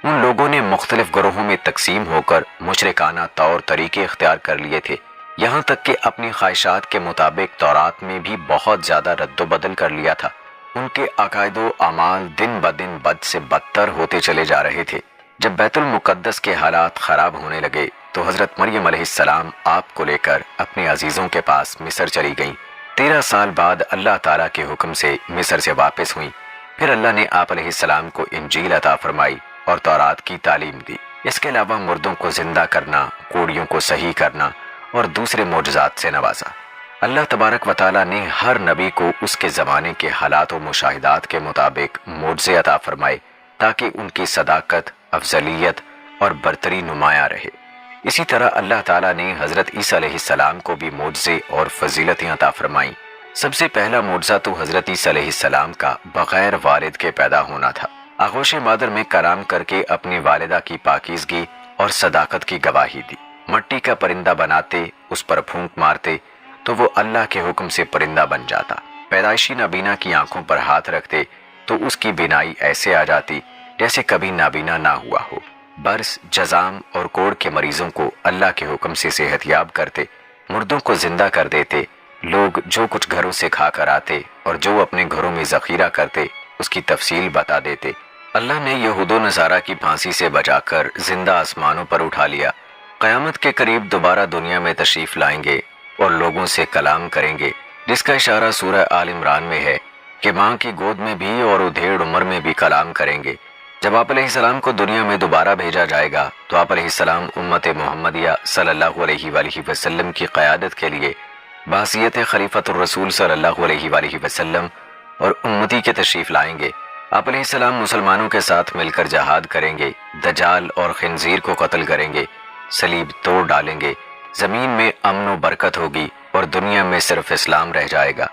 ان لوگوں نے مختلف گروہوں میں تقسیم ہو کر مشرکانہ طور طریقے اختیار کر لیے تھے، یہاں تک کہ اپنی خواہشات کے مطابق تورات میں بھی بہت زیادہ رد و بدل کر لیا تھا۔ ان کے عقائد و اعمال دن بدن بد سے بدتر ہوتے چلے جا رہے تھے۔ جب بیت المقدس کے حالات خراب ہونے لگے تو حضرت مریم علیہ السلام آپ کو لے کر اپنے عزیزوں کے پاس مصر چلی گئیں۔ 13 سال بعد اللہ تعالیٰ کے حکم سے مصر سے واپس ہوئیں۔ پھر اللہ نے آپ علیہ السلام کو انجیل عطا فرمائی اور تورات کی تعلیم دی۔ اس کے علاوہ مردوں کو زندہ کرنا، کوڑیوں کو صحیح کرنا اور دوسرے معجزات سے نوازا۔ اللہ تبارک و تعالیٰ نے ہر نبی کو اس کے زمانے کے حالات و مشاہدات کے مطابق معجزے عطا فرمائے تاکہ ان کی صداقت، افضلیت اور برتری نمایاں رہے۔ اسی طرح اللہ تعالیٰ نے حضرت عیسیٰ علیہ السلام کو بھی معجزے اور فضیلتیں عطا فرمائیں۔ سب سے پہلا معجزہ تو حضرت عیسیٰ علیہ السلام کا بغیر والد کے پیدا ہونا تھا۔ آغوش مادر میں کلام کر کے اپنی والدہ کی پاکیزگی اور صداقت کی گواہی دی۔ مٹی کا پرندہ بناتے، اس پر پھونک مارتے تو وہ اللہ کے حکم سے پرندہ بن جاتا۔ پیدائشی نابینا کی آنکھوں پر ہاتھ رکھتے تو اس کی بینائی ایسے آ جاتی جیسے کبھی نابینا نہ ہوا ہو۔ برس، جزام اور کوڑ کے مریضوں کو اللہ کے حکم سے صحت یاب کرتے، مردوں کو زندہ کر دیتے۔ لوگ جو کچھ گھروں سے کھا کر آتے اور جو اپنے گھروں میں ذخیرہ کرتے اس کی تفصیل بتا دیتے۔ اللہ نے یہود و نصارہ کی پھانسی سے بچا کر زندہ آسمانوں پر اٹھا لیا۔ قیامت کے قریب دوبارہ دنیا میں تشریف لائیں گے اور لوگوں سے کلام کریں گے، جس کا اشارہ سورہ آل عمران میں ہے کہ ماں کی گود میں بھی اور ادھیڑ عمر میں بھی کلام کریں گے۔ جب آپ علیہ السلام کو دنیا میں دوبارہ بھیجا جائے گا تو آپ علیہ السلام امت محمدیہ صلی اللہ علیہ وآلہ وسلم کی قیادت کے لیے بحیثیت خلیفۃ الرسول صلی اللہ علیہ وآلہ وسلم اور امتی کے تشریف لائیں گے۔ آپ علیہ السلام مسلمانوں کے ساتھ مل کر جہاد کریں گے، دجال اور خنزیر کو قتل کریں گے، صلیب توڑ ڈالیں گے، زمین میں امن و برکت ہوگی اور دنیا میں صرف اسلام رہ جائے گا۔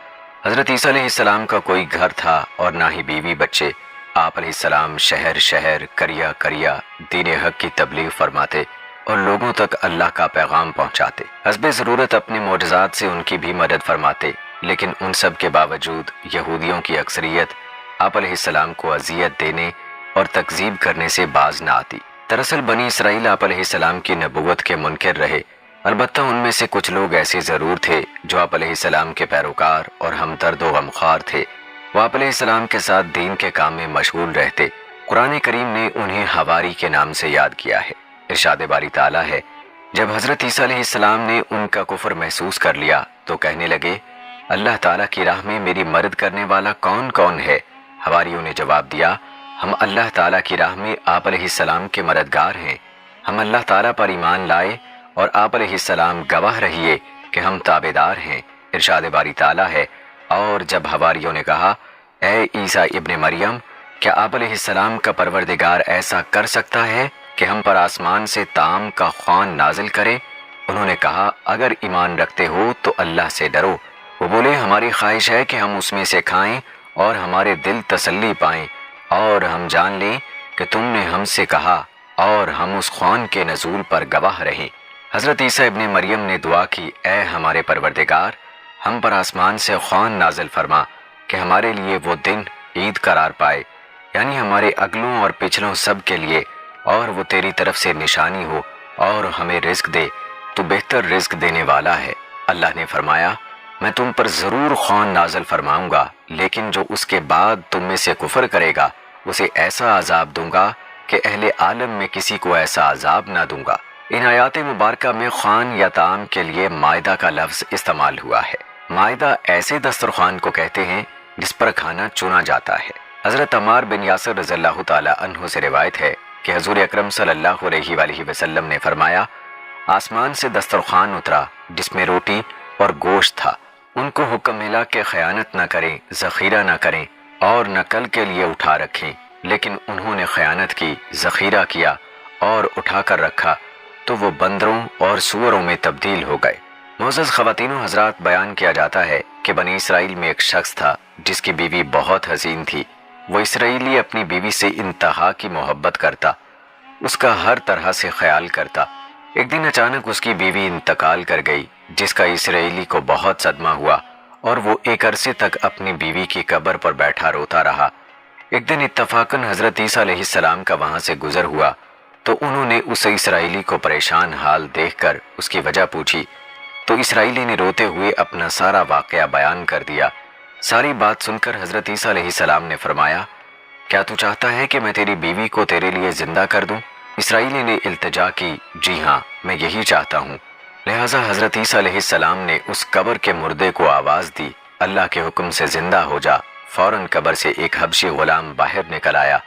حضرت عیسیٰ علیہ السلام کا کوئی گھر تھا اور نہ ہی بیوی بچے۔ آپ علیہ السلام شہر شہر، قریہ قریہ دین حق کی تبلیغ فرماتے اور لوگوں تک اللہ کا پیغام پہنچاتے۔ حسب ضرورت اپنے معجزات سے ان کی بھی مدد فرماتے، لیکن ان سب کے باوجود یہودیوں کی اکثریت آپ علیہ السلام کو اذیت دینے اور تکذیب کرنے سے باز نہ آتی۔ دراصل بنی اسرائیل آپ علیہ السلام کی نبوت کے منکر رہے، البتہ ان میں سے کچھ لوگ ایسے ضرور تھے جو آپ علیہ السلام کے پیروکار اور ہمدرد و غمخوار تھے۔ وہ آپ علیہ السلام کے ساتھ دین کے کام میں مشغول رہتے۔ قرآن کریم نے انہیں حواری کے نام سے یاد کیا ہے۔ ارشاد باری تعالیٰ ہے، جب حضرت عیسیٰ علیہ السلام نے ان کا کفر محسوس کر لیا تو کہنے لگے، اللہ تعالیٰ کی راہ میں میری مدد کرنے والا کون کون ہے؟ حواریوں نے جواب دیا، ہم اللہ تعالیٰ کی راہ میں آپ علیہ السلام کے مددگار ہیں۔ ہم اللہ تعالیٰ پر ایمان لائے اور آپ علیہ السلام گواہ رہیے کہ ہم تابعدار ہیں۔ ارشاد باری تعالیٰ ہے، اور جب حواریوں نے کہا اے عیسیٰ ابن مریم، کیا آپ علیہ السلام کا پروردگار ایسا کر سکتا ہے کہ ہم پر آسمان سے طعام کا خوان نازل کرے؟ انہوں نے کہا اگر ایمان رکھتے ہو تو اللہ سے ڈرو۔ وہ بولے ہماری خواہش ہے کہ ہم اس میں سے کھائیں اور ہمارے دل تسلی پائیں اور ہم جان لیں کہ تم نے ہم سے کہا اور ہم اس خوان کے نزول پر گواہ رہیں۔ حضرت عیسیٰ ابن مریم نے دعا کی اے ہمارے پروردگار، ہم پر آسمان سے خوان نازل فرما کہ ہمارے لیے وہ دن عید قرار پائے، یعنی ہمارے اگلوں اور پچھلوں سب کے لیے، اور وہ تیری طرف سے نشانی ہو اور ہمیں رزق دے، تو بہتر رزق دینے والا ہے۔ اللہ نے فرمایا میں تم پر ضرور خوان نازل فرماؤں گا، لیکن جو اس کے بعد تم میں سے کفر کرے گا اسے ایسا عذاب دوں گا کہ اہل عالم میں کسی کو ایسا عذاب نہ دوں گا۔ ان آیات مبارکہ میں خوان یا طعام کے لیے مائدہ کا لفظ استعمال ہوا ہے۔ مائدہ ایسے دسترخوان کو کہتے ہیں جس پر کھانا چنا جاتا ہے۔ حضرت عمار بن یاسر رضی اللہ تعالی عنہ سے روایت ہے کہ حضور اکرم صلی اللہ علیہ وآلہ وسلم نے فرمایا آسمان سے دسترخوان اترا جس میں روٹی اور گوشت تھا، ان کو حکم ملا کہ خیانت نہ کریں، ذخیرہ نہ کریں اور نہ کل کے لیے اٹھا رکھیں، لیکن انہوں نے خیانت کی، ذخیرہ کیا اور اٹھا کر رکھا تو وہ بندروں اور سوروں میں تبدیل ہو گئے۔ معزز خواتین و حضرات، بیان کیا جاتا ہے کہ بنی اسرائیل میں ایک شخص تھا جس کی بیوی بہت حسین تھی۔ وہ اسرائیلی اپنی بیوی سے انتہا کی محبت کرتا، اس کا ہر طرح سے خیال کرتا۔ ایک دن اچانک اس کی بیوی انتقال کر گئی جس کا اسرائیلی کو بہت صدمہ ہوا اور وہ ایک عرصے تک اپنی بیوی کی قبر پر بیٹھا روتا رہا۔ ایک دن اتفاقاً حضرت عیسیٰ علیہ السلام کا وہاں سے گزر ہوا تو انہوں نے اس اسرائیلی کو پریشان حال دیکھ کر اس کی وجہ پوچھی تو اسرائیلی نے روتے ہوئے اپنا سارا واقعہ بیان کر دیا۔ ساری بات سن کر حضرت عیسیٰ علیہ السلام نے فرمایا کیا تو چاہتا ہے کہ میں تیری بیوی کو تیرے لیے زندہ کر دوں؟ اسرائیلی نے التجا کی جی ہاں میں یہی چاہتا ہوں۔ لہٰذا حضرت عیسیٰ علیہ السلام نے اس قبر کے مردے کو آواز دی اللہ کے حکم سے زندہ ہو جا۔ فوراً قبر سے ایک حبشی غلام باہر نکل آیا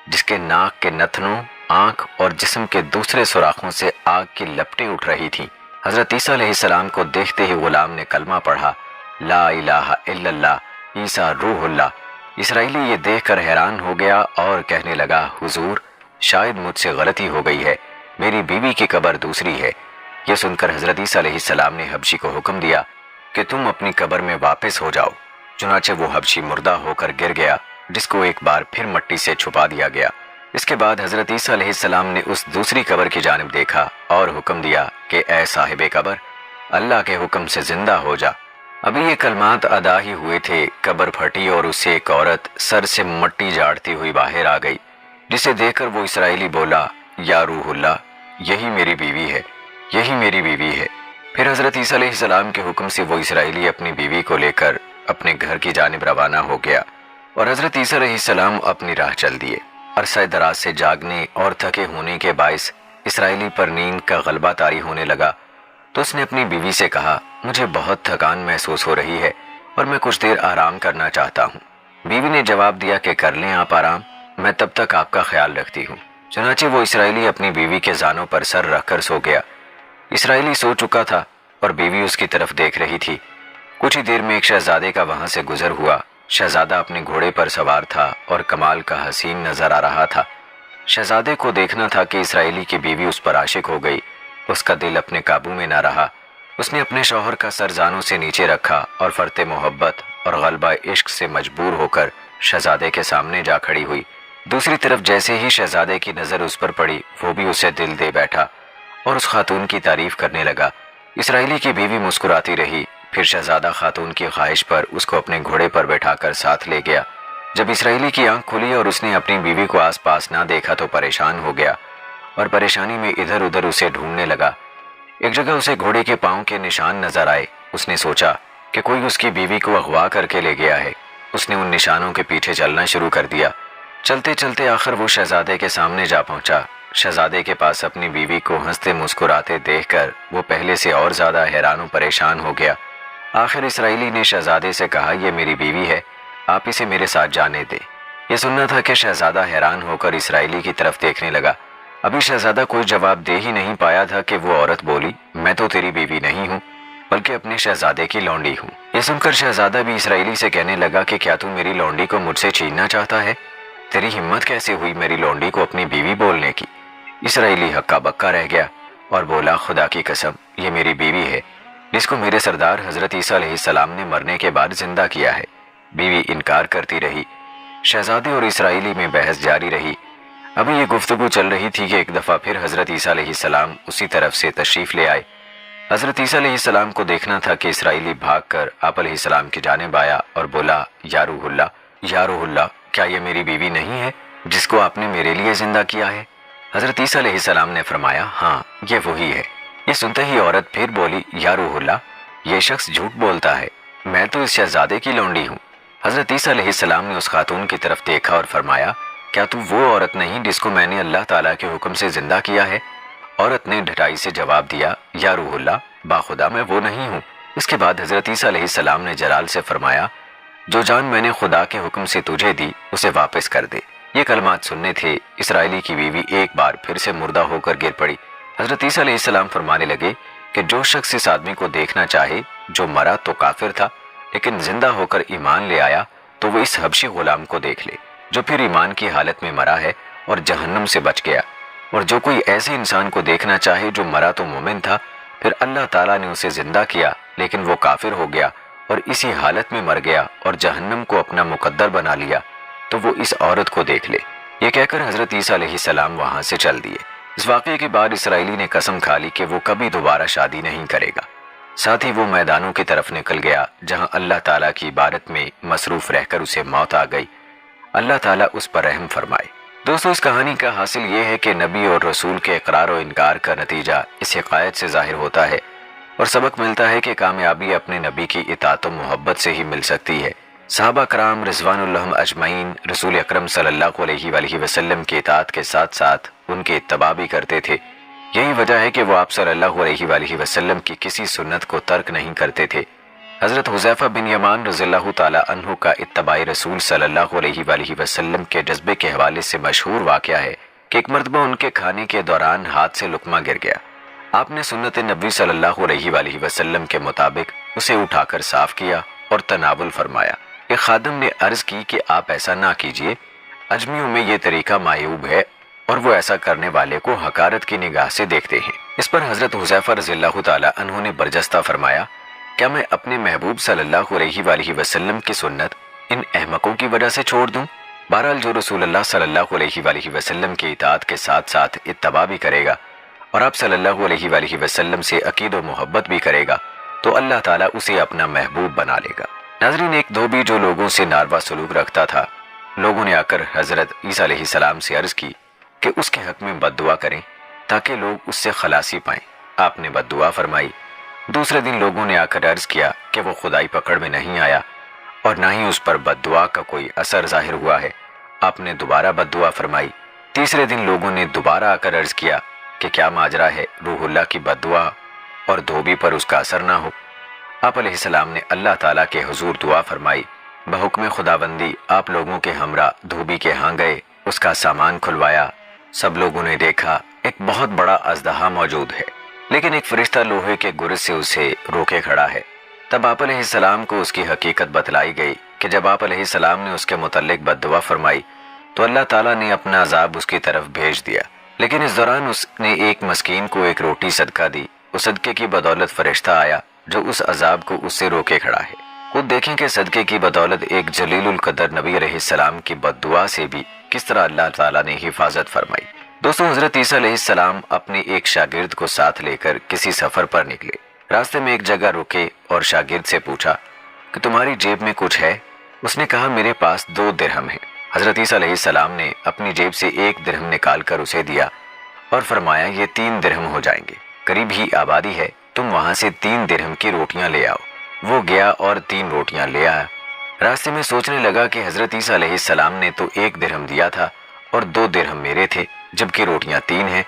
جس کے ناک کے نتنوں، آنکھ اور جسم کے دوسرے سوراخوں سے آگ کی لپٹیں اٹھ رہی تھیں۔ حضرت عیسیٰ علیہ السلام کو دیکھتے ہی غلام نے کلمہ پڑھا لا الہ الا اللہ عیسیٰ روح اللہ۔ اسرائیلی یہ دیکھ کر حیران ہو گیا اور کہنے لگا حضور شاید مجھ سے غلطی ہو گئی ہے، میری بیوی کی قبر دوسری ہے۔ یہ سن کر حضرت عیسیٰ علیہ السلام نے حبشی کو حکم دیا کہ تم اپنی قبر میں واپس ہو جاؤ۔ چنانچہ وہ حبشی مردہ ہو کر گر گیا جس کو ایک بار پھر مٹی سے چھپا دیا گیا۔ اس کے بعد حضرت عیسیٰ علیہ السلام نے اس دوسری قبر کی جانب دیکھا اور حکم دیا کہ اے صاحب قبر اللہ کے حکم سے زندہ ہو جا۔ ابھی یہ کلمات ادا ہی ہوئے تھے، قبر پھٹی اور اس سے ایک عورت سر سے مٹی جھاڑتی ہوئی باہر آ گئی، جسے دیکھ کر وہ اسرائیلی بولا یا روح اللہ یہی میری بیوی ہے، یہی میری بیوی ہے۔ پھر حضرت عیسیٰ علیہ السلام کے حکم سے وہ اسرائیلی اپنی بیوی کو لے کر اپنے گھر کی جانب روانہ ہو گیا اور حضرت عیسیٰ علیہ السلام اپنی راہ چل دیے۔ عرصہ دراز سے جاگنے اور تھکے ہونے کے باعث اسرائیلی پر نیند کا غلبہ طاری ہونے لگا تو اس نے اپنی بیوی سے کہا مجھے بہت تھکان محسوس ہو رہی ہے اور میں کچھ دیر آرام کرنا چاہتا ہوں۔ بیوی نے جواب دیا کہ کر لیں آپ آرام، میں تب تک آپ کا خیال رکھتی ہوں۔ چنانچہ وہ اسرائیلی اپنی بیوی کے زانوں پر سر رکھ کر سو گیا۔ اسرائیلی سو چکا تھا اور بیوی اس کی طرف دیکھ رہی تھی۔ کچھ ہی دیر میں ایک شہزادے کا وہاں سے گزر ہوا۔ شہزادہ اپنے گھوڑے پر سوار تھا اور کمال کا حسین نظر آ رہا تھا۔ شہزادے کو دیکھنا تھا کہ اسرائیلی کی بیوی اس پر عاشق ہو گئی۔ اس کا دل اپنے قابو میں نہ رہا۔ اس نے اپنے شوہر کا سر زانوں سے نیچے رکھا اور فرط محبت اور غلبہ عشق سے مجبور ہو کر شہزادے کے سامنے جا کھڑی ہوئی۔ دوسری طرف جیسے ہی شہزادے کی نظر اس پر پڑی وہ بھی اسے دل دے بیٹھا اور اس خاتون کی تعریف کرنے لگا۔ اسرائیلی کی بیوی مسکراتی رہی۔ پھر شہزادہ خاتون کی خواہش پر اس کو اپنے گھوڑے پر بیٹھا کر ساتھ لے گیا۔ جب اسرائیلی کی آنکھ کھلی اور اس نے اپنی بیوی کو آس پاس نہ دیکھا تو پریشان ہو گیا اور پریشانی میں ادھر ادھر اسے ڈھونڈنے لگا۔ ایک جگہ اسے گھوڑے کے پاؤں کے نشان نظر آئے۔ اس نے سوچا کہ کوئی اس کی بیوی کو اغوا کر کے لے گیا ہے۔ اس نے ان نشانوں کے پیچھے چلنا شروع کر دیا۔ چلتے چلتے آخر وہ شہزادے کے سامنے جا پہنچا۔ شہزادے کے پاس اپنی بیوی کو ہنستے مسکراتے دیکھ کر وہ پہلے سے اور زیادہ حیران و پریشان ہو گیا۔ آخر اسرائیلی نے شہزادے سے کہا یہ میری بیوی ہے، آپ اسے میرے ساتھ جانے دیں۔ یہ سننا تھا کہ شہزادہ حیران ہو کر اسرائیلی کی طرف دیکھنے لگا۔ ابھی شہزادہ کوئی جواب دے ہی نہیں پایا تھا کہ وہ عورت بولی، میں تو تیری بیوی نہیں ہوں بلکہ اپنے شہزادے کی لونڈی ہوں۔ یہ سن کر شہزادہ بھی اسرائیلی سے کہنے لگا کہ کیا تو میری لونڈی کو مجھ سے چھیننا چاہتا ہے؟ تیری ہمت کیسے ہوئی میری لونڈی کو اپنی بیوی بولنے کی؟ اسرائیلی ہکا بکا رہ گیا اور بولا، خدا کی قسم یہ میری بیوی ہے جس کو میرے سردار حضرت عیسیٰ علیہ السلام نے مرنے کے بعد زندہ کیا ہے۔ بیوی انکار کرتی رہی۔ شہزادے اور اسرائیلی میں بحث جاری رہی۔ ابھی یہ گفتگو چل رہی تھی کہ ایک دفعہ پھر حضرت عیسیٰ علیہ السلام اسی طرف سے تشریف لے آئے۔ حضرت عیسیٰ علیہ السلام کو دیکھنا تھا کہ اسرائیلی بھاگ کر آپ علیہ السلام کی جانب آیا اور بولا، یا روح اللہ، کیا یہ میری بیوی نہیں ہے جس کو آپ نے میرے لیے زندہ کیا ہے؟ حضرت عیسیٰ علیہ السلام نے فرمایا، ہاں یہ وہی ہے۔ یہ سنتے ہی عورت پھر بولی، یا روح اللہ، یہ شخص جھوٹ بولتا ہے، میں تو اس شہزادے کی لونڈی ہوں۔ حضرت عیسیٰ علیہ السلام نے اس خاتون کی طرف دیکھا اور فرمایا، کیا تو وہ عورت نہیں جس کو میں نے اللہ تعالیٰ کے حکم سے زندہ کیا ہے؟ عورت نے ڈھٹائی سے جواب دیا، یا روح اللہ، باخدا میں وہ نہیں ہوں۔ اس کے بعد حضرت عیسیٰ علیہ السلام نے جلال سے فرمایا، جو جان میں نے خدا کے حکم سے تجھے دی اسے واپس کر دے۔ یہ کلمات سننے تھے اسرائیلی کی بیوی ایک بار پھر سے مردہ ہو کر گر پڑی۔ حضرت عیسیٰ علیہ السلام فرمانے لگے کہ جو شخص اس آدمی کو دیکھنا چاہے جو مرا تو کافر تھا لیکن زندہ ہو کر ایمان لے آیا تو وہ اس حبشی غلام کو دیکھ لے جو پھر ایمان کی حالت میں مرا ہے اور جہنم سے بچ گیا، اور جو کوئی ایسے انسان کو دیکھنا چاہے جو مرا تو مومن تھا پھر اللہ تعالیٰ نے اسے زندہ کیا لیکن وہ کافر ہو گیا اور اسی حالت میں مر گیا اور جہنم کو اپنا مقدر بنا لیا تو وہ اس عورت کو دیکھ لے۔ یہ کہہ کر حضرت عیسیٰ علیہ السلام وہاں سے چل دیے۔ اس واقعے کے بعد اسرائیلی نے قسم کھا لی کہ وہ کبھی دوبارہ شادی نہیں کرے گا۔ ساتھ ہی وہ میدانوں کی طرف نکل گیا جہاں اللہ تعالیٰ کی عبادت میں مصروف رہ کر اسے موت آ گئی۔ اللہ تعالیٰ اس پر رحم فرمائے۔ دوستو، اس کہانی کا حاصل یہ ہے کہ نبی اور رسول کے اقرار و انکار کا نتیجہ اس حقائق سے ظاہر ہوتا ہے اور سبق ملتا ہے کہ کامیابی اپنے نبی کی اطاعت و محبت سے ہی مل سکتی ہے۔ صحابہ کرام رضوان اللہ اجمعین رسول اکرم صلی اللہ علیہ وآلہ وسلم کی اطاعت کے ساتھ ساتھ ان کی اتباع بھی کرتے تھے۔ یہی وجہ ہے کہ وہ آپ صلی اللہ علیہ وآلہ وسلم کی کسی سنت کو ترک نہیں کرتے تھے۔ حضرت حذیفہ بن یمان رضی اللہ تعالی عنہ کا اتباع رسول صلی اللہ علیہ وآلہ وسلم کے جذبے کے حوالے سے مشہور واقعہ ہے کہ ایک مرتبہ ان کے کھانے کے دوران ہاتھ سے لقمہ گر گیا۔ آپ نے سنت نبی صلی اللہ علیہ وآلہ وسلم کے مطابق اسے اٹھا کر صاف کیا اور تناول فرمایا۔ ایک خادم نے عرض کی کہ آپ ایسا نہ کیجیے، اجمیوں میں یہ طریقہ معیوب ہے اور وہ ایسا کرنے والے کو حقارت کی نگاہ سے دیکھتے ہیں۔ اس پر حضرت حذیفہ رضی اللہ تعالی عنہ نے برجستہ فرمایا، کیا میں اپنے محبوب صلی اللہ علیہ وآلہ وسلم کی سنت ان احمقوں کی وجہ سے چھوڑ دوں؟ بہرحال جو رسول اللہ صلی اللہ علیہ وآلہ وسلم کی اطاعت کے ساتھ ساتھ اتباع بھی کرے گا اور آپ صلی اللہ علیہ وآلہ وسلم سے عقید و محبت بھی کرے گا تو اللہ تعالیٰ اسے اپنا محبوب بنا لے گا۔ ناظرین، ایک دھوبی جو لوگوں سے ناروا سلوک رکھتا تھا، لوگوں نے آ کر حضرت عیسیٰ علیہ السلام سے عرض کی کہ اس کے حق میں بد دعا کریں تاکہ لوگ اس سے خلاصی پائیں۔ آپ نے بد دعا فرمائی۔ دوسرے دن لوگوں نے آ کر عرض کیا کہ وہ خدائی پکڑ میں نہیں آیا اور نہ ہی اس پر بد دعا کا کوئی اثر ظاہر ہوا ہے۔ آپ نے دوبارہ بد دعا فرمائی۔ تیسرے دن لوگوں نے دوبارہ آ کر عرض کیا کہ کیا ماجرا ہے روح اللہ کی بد دعا اور دھوبی پر اس کا اثر نہ ہو۔ آپ علیہ السلام نے اللہ تعالیٰ کے حضور دعا فرمائی۔ بحکم خداوندی آپ لوگوں کے ہمراہ دھوبی کے ہاں گئے، اس کا سامان کھلوایا۔ سب لوگوں نے دیکھا ایک بہت بڑا اژدہا موجود ہے، لیکن ایک فرشتہ لوہے کے گرز سے اسے روکے کھڑا ہے۔ تب آپ علیہ السلام کو اس کی حقیقت بتلائی گئی کہ جب آپ علیہ السلام نے اس کے متعلق بد دعا فرمائی تو اللہ تعالیٰ نے اپنا عذاب اس کی طرف بھیج دیا، لیکن اس دوران اس نے ایک مسکین کو ایک روٹی صدقہ دی۔ اس صدقے کی بدولت فرشتہ آیا جو اس عذاب کو اس سے روکے کھڑا ہے۔ خود دیکھیں کہ صدقے کی بدولت ایک جلیل القدر نبی علیہ السلام کی بد دعا سے بھی کس طرح اللہ تعالیٰ نے حفاظت فرمائی۔ دوستو، حضرت عیسیٰ علیہ السلام اپنے ایک شاگرد کو ساتھ لے کر کسی سفر پر نکلے۔ راستے میں ایک جگہ رکے اور شاگرد سے پوچھا کہ تمہاری جیب میں کچھ ہے؟ اس نے کہا میرے پاس 2 درہم ہیں۔ حضرت عیسیٰ علیہ السلام نے اپنی جیب سے 1 درہم نکال کر اسے دیا اور فرمایا یہ 3 درہم ہو جائیں گے، قریب ہی آبادی ہے، تم وہاں سے 3 درہم کی روٹیاں لے آؤ۔ وہ گیا اور 3 روٹیاں لے آیا۔ راستے میں سوچنے لگا کہ حضرت عیسیٰ علیہ السلام نے تو 1 درہم دیا تھا اور 2 درہم میرے تھے، جبکہ روٹیاں 3 ہیں۔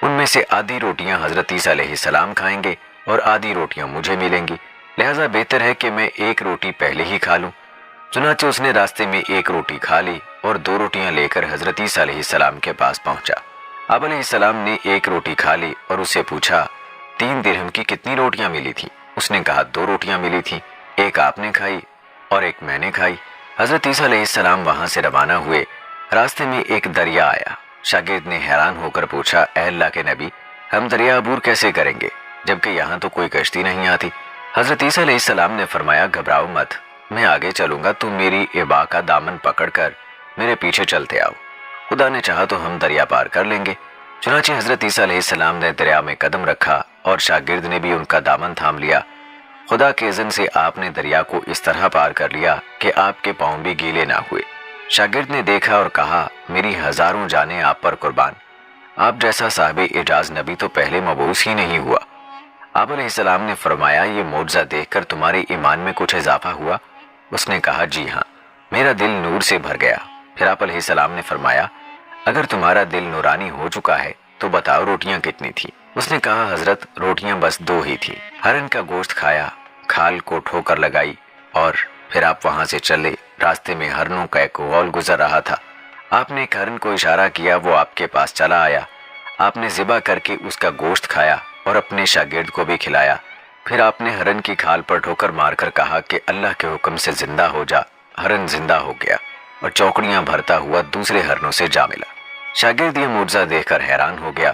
ان میں سے آدھی روٹیاں حضرت عیسیٰ علیہ السلام کھائیں گے اور آدھی روٹیاں مجھے ملیں گی، لہٰذا بہتر ہے کہ میں 1 روٹی پہلے ہی کھا لوں۔ چنانچہ اس نے راستے میں 1 روٹی کھا لی اور 2 روٹیاں لے کر حضرت عیسیٰ علیہ السلام کے پاس پہنچا۔ آپ علیہ السلام نے ایک روٹی کھا لی اور اسے پوچھا 3 درہم کی کتنی روٹیاں ملی تھی؟ اس نے کہا 2 روٹیاں ملی تھیں، ایک آپ نے کھائی اور ایک میں نے کھائی۔ حضرت عیسیٰ علیہ السلام وہاں سے روانہ ہوئے۔ راستے میں ایک دریا آیا۔ شاگرد نے حیران ہو کر پوچھا، اے اللہ کے نبی، ہم دریا عبور کیسے کریں گے جبکہ یہاں تو کوئی کشتی نہیں آتی؟ حضرت عیسیٰ علیہ السلام نے فرمایا، گھبراؤ مت، میں آگے چلوں گا، تم میری ابا کا دامن پکڑ کر میرے پیچھے چلتے آؤ، خدا نے چاہا تو ہم دریا پار کر لیں گے۔ چنانچہ حضرت عیسیٰ علیہ السلام نے دریا میں قدم رکھا اور شاگرد نے بھی ان کا دامن تھام لیا۔ خدا کے اذن سے آپ نے دریا کو اس طرح پار کر لیا کہ آپ کے پاؤں بھی گیلے نہ ہوئے۔ شاگرد نے دیکھا اور کہا، میری ہزاروں جانیں آپ پر قربان، آپ جیسا صاحب اعجاز نبی تو پہلے مبعوث ہی نہیں ہوا۔ آپ علیہ السلام نے فرمایا، یہ معجزہ دیکھ کر تمہارے ایمان میں کچھ اضافہ ہوا؟ اس نے کہا، جی ہاں، میرا دل نور سے بھر گیا۔ پھر آپ علیہ السلام نے فرمایا، اگر تمہارا دل نورانی ہو چکا ہے تو بتاؤ روٹیاں کتنی تھی؟ اس نے کہا، حضرت روٹیاں بس 2 ہی تھیں۔ ہرن کا گوشت کھایا، کھال کو ٹھوکر لگائی اور پھر آپ وہاں سے چلے۔ راستے میں ہرنوں کا ایک غول گزر رہا تھا۔ آپ نے ایک ہرن کو اشارہ کیا، وہ آپ کے پاس چلا آیا۔ آپ نے ذبح کر کے اس کا گوشت کھایا اور اپنے شاگرد کو بھی کھلایا۔ پھر آپ نے ہرن کی کھال پر ٹھوکر مار کر کہا کہ اللہ کے حکم سے زندہ ہو جا۔ ہرن زندہ ہو گیا اور چوکڑیاں بھرتا ہوا دوسرے ہرنوں سے جا ملا۔ شاگرد یہ معجزہ دیکھ کر حیران ہو گیا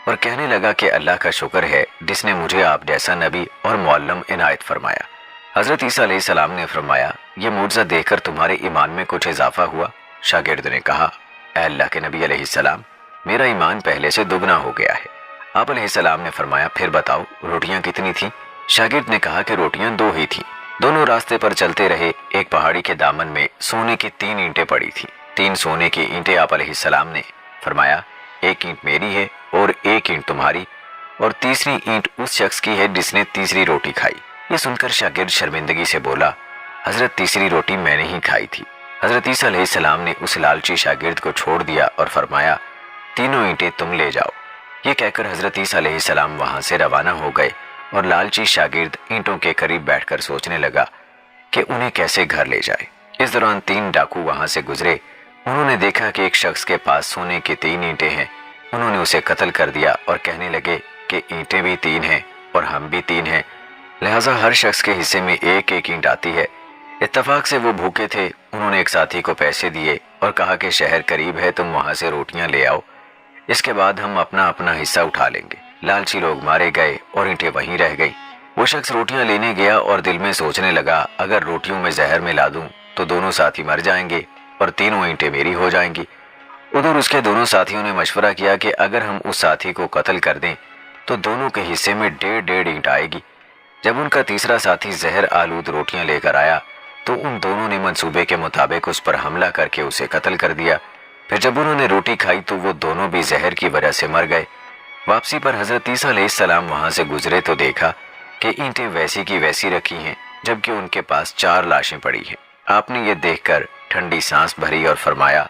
اور کہنے لگا کہ اللہ کا شکر ہے جس نے مجھے آپ جیسا نبی اور معلم عنایت فرمایا۔ حضرت عیسیٰ علیہ السلام نے فرمایا، یہ معجزہ دیکھ کر تمہارے ایمان میں کچھ اضافہ ہوا؟ شاگرد نے کہا، اے اللہ کے نبی علیہ السلام، میرا ایمان پہلے سے دگنا ہو گیا ہے۔ آپ علیہ السلام نے فرمایا، پھر بتاؤ روٹیاں کتنی تھیں؟ شاگرد نے کہا کہ روٹیاں 2 ہی تھیں۔ دونوں راستے پر چلتے رہے۔ ایک پہاڑی کے دامن میں سونے کی 3 اینٹیں پڑی تھیں۔ 3 سونے کی اینٹیں آپ علیہ السلام نے فرمایا، ایک اینٹ میری ہے اور ایک اینٹ تمہاری، اور تیسری اینٹ اس شخص کی ہے جس نے تیسری روٹی کھائی۔ یہ سن کر شاگرد شرمندگی سے بولا، حضرت تیسری روٹی میں نے ہی کھائی تھی۔ حضرت عیسیٰ علیہ السلام نے اس لالچی شاگرد کو چھوڑ دیا اور فرمایا، تینوں اینٹیں تم لے جاؤ۔ یہ کہہ کر حضرت عیسیٰ علیہ السلام وہاں سے روانہ ہو گئے اور لالچی شاگرد اینٹوں کے قریب بیٹھ کر سوچنے لگا کہ انہیں کیسے گھر لے جائے۔ اس دوران 3 ڈاکو وہاں سے گزرے۔ انہوں نے دیکھا کہ ایک شخص کے پاس سونے کی 3 اینٹیں ہیں۔ انہوں نے اسے قتل کر دیا اور کہنے لگے کہ اینٹیں بھی 3 ہیں اور ہم بھی 3 ہیں، لہٰذا ہر شخص کے حصے میں ایک ایک اینٹ آتی ہے۔ اتفاق سے وہ بھوکے تھے۔ انہوں نے ایک ساتھی کو پیسے دیے اور کہا کہ شہر قریب ہے، تم وہاں سے روٹیاں لے آؤ، اس کے بعد ہم اپنا اپنا حصہ اٹھا لیں گے۔ لالچی لوگ مارے گئے اور اینٹیں وہیں رہ گئی۔ وہ شخص روٹیاں لینے گیا اور دل میں سوچنے لگا، اگر روٹیوں میں زہر ملا دوں تو دونوں ساتھی مر جائیں گے اور تینوں اینٹیں میری ہو جائیں گی۔ ادھر اس کے دونوں ساتھیوں نے مشورہ کیا کہ اگر ہم اس ساتھی کو قتل کر دیں تو دونوں کے حصے میں 1.5 اینٹ آئے گی۔ جب ان کا تیسرا ساتھی زہر آلود روٹیاں لے کر آیا تو ان دونوں نے منصوبے کے مطابق اس پر حملہ کر کے اسے قتل کر دیا۔ پھر جب انہوں نے روٹی کھائی تو وہ دونوں بھی زہر کی وجہ سے مر گئے۔ واپسی پر حضرت عیسیٰ علیہ السلام وہاں سے گزرے تو دیکھا کہ اینٹیں ویسی کی ویسی رکھی ہیں جبکہ ان کے پاس 4 لاشیں پڑی ہیں۔ آپ نے یہ دیکھ کر ٹھنڈی سانس بھری اور فرمایا،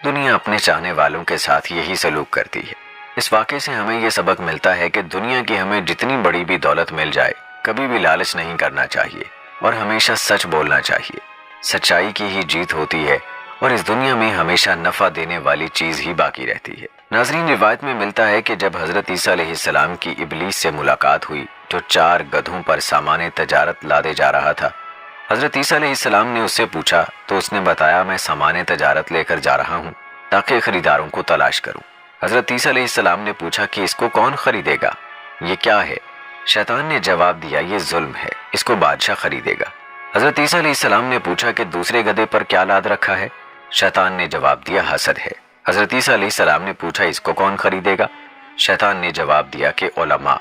دنیا اپنے چاہنے والوں کے ساتھ یہی سلوک کرتی ہے۔ اس واقعے سے ہمیں یہ سبق ملتا ہے کہ دنیا کی ہمیں جتنی بڑی بھی دولت مل جائے کبھی بھی لالچ نہیں کرنا چاہیے اور ہمیشہ سچ بولنا چاہیے۔ سچائی کی ہی جیت ہوتی ہے اور اس دنیا میں ہمیشہ نفع دینے والی چیز ہی باقی رہتی ہے۔ ناظرین، روایت میں ملتا ہے کہ جب حضرت عیسیٰ علیہ السلام کی ابلیس سے ملاقات ہوئی جو 4 گدھوں پر سامان تجارت لادے جا رہا تھا، حضرت عیسیٰ علیہ السلام نے اس سے پوچھا تو اس نے بتایا، میں سامان تجارت لے کر جا رہا ہوں تاکہ خریداروں کو تلاش کروں۔ حضرت عیسیٰ علیہ السلام نے پوچھا کہ اس کو کون خریدے گا، یہ کیا ہے؟ شیطان نے جواب دیا، یہ ظلم ہے، اس کو بادشاہ خریدے گا۔ حضرت عیسیٰ علیہ السلام نے پوچھا کہ دوسرے گدھے پر کیا لاد رکھا ہے؟ شیطان نے جواب دیا، حسد ہے۔ حضرت عیسیٰ علیہ السلام نے پوچھا، اس کو کون خریدے گا؟ شیطان نے جواب دیا کہ علماء۔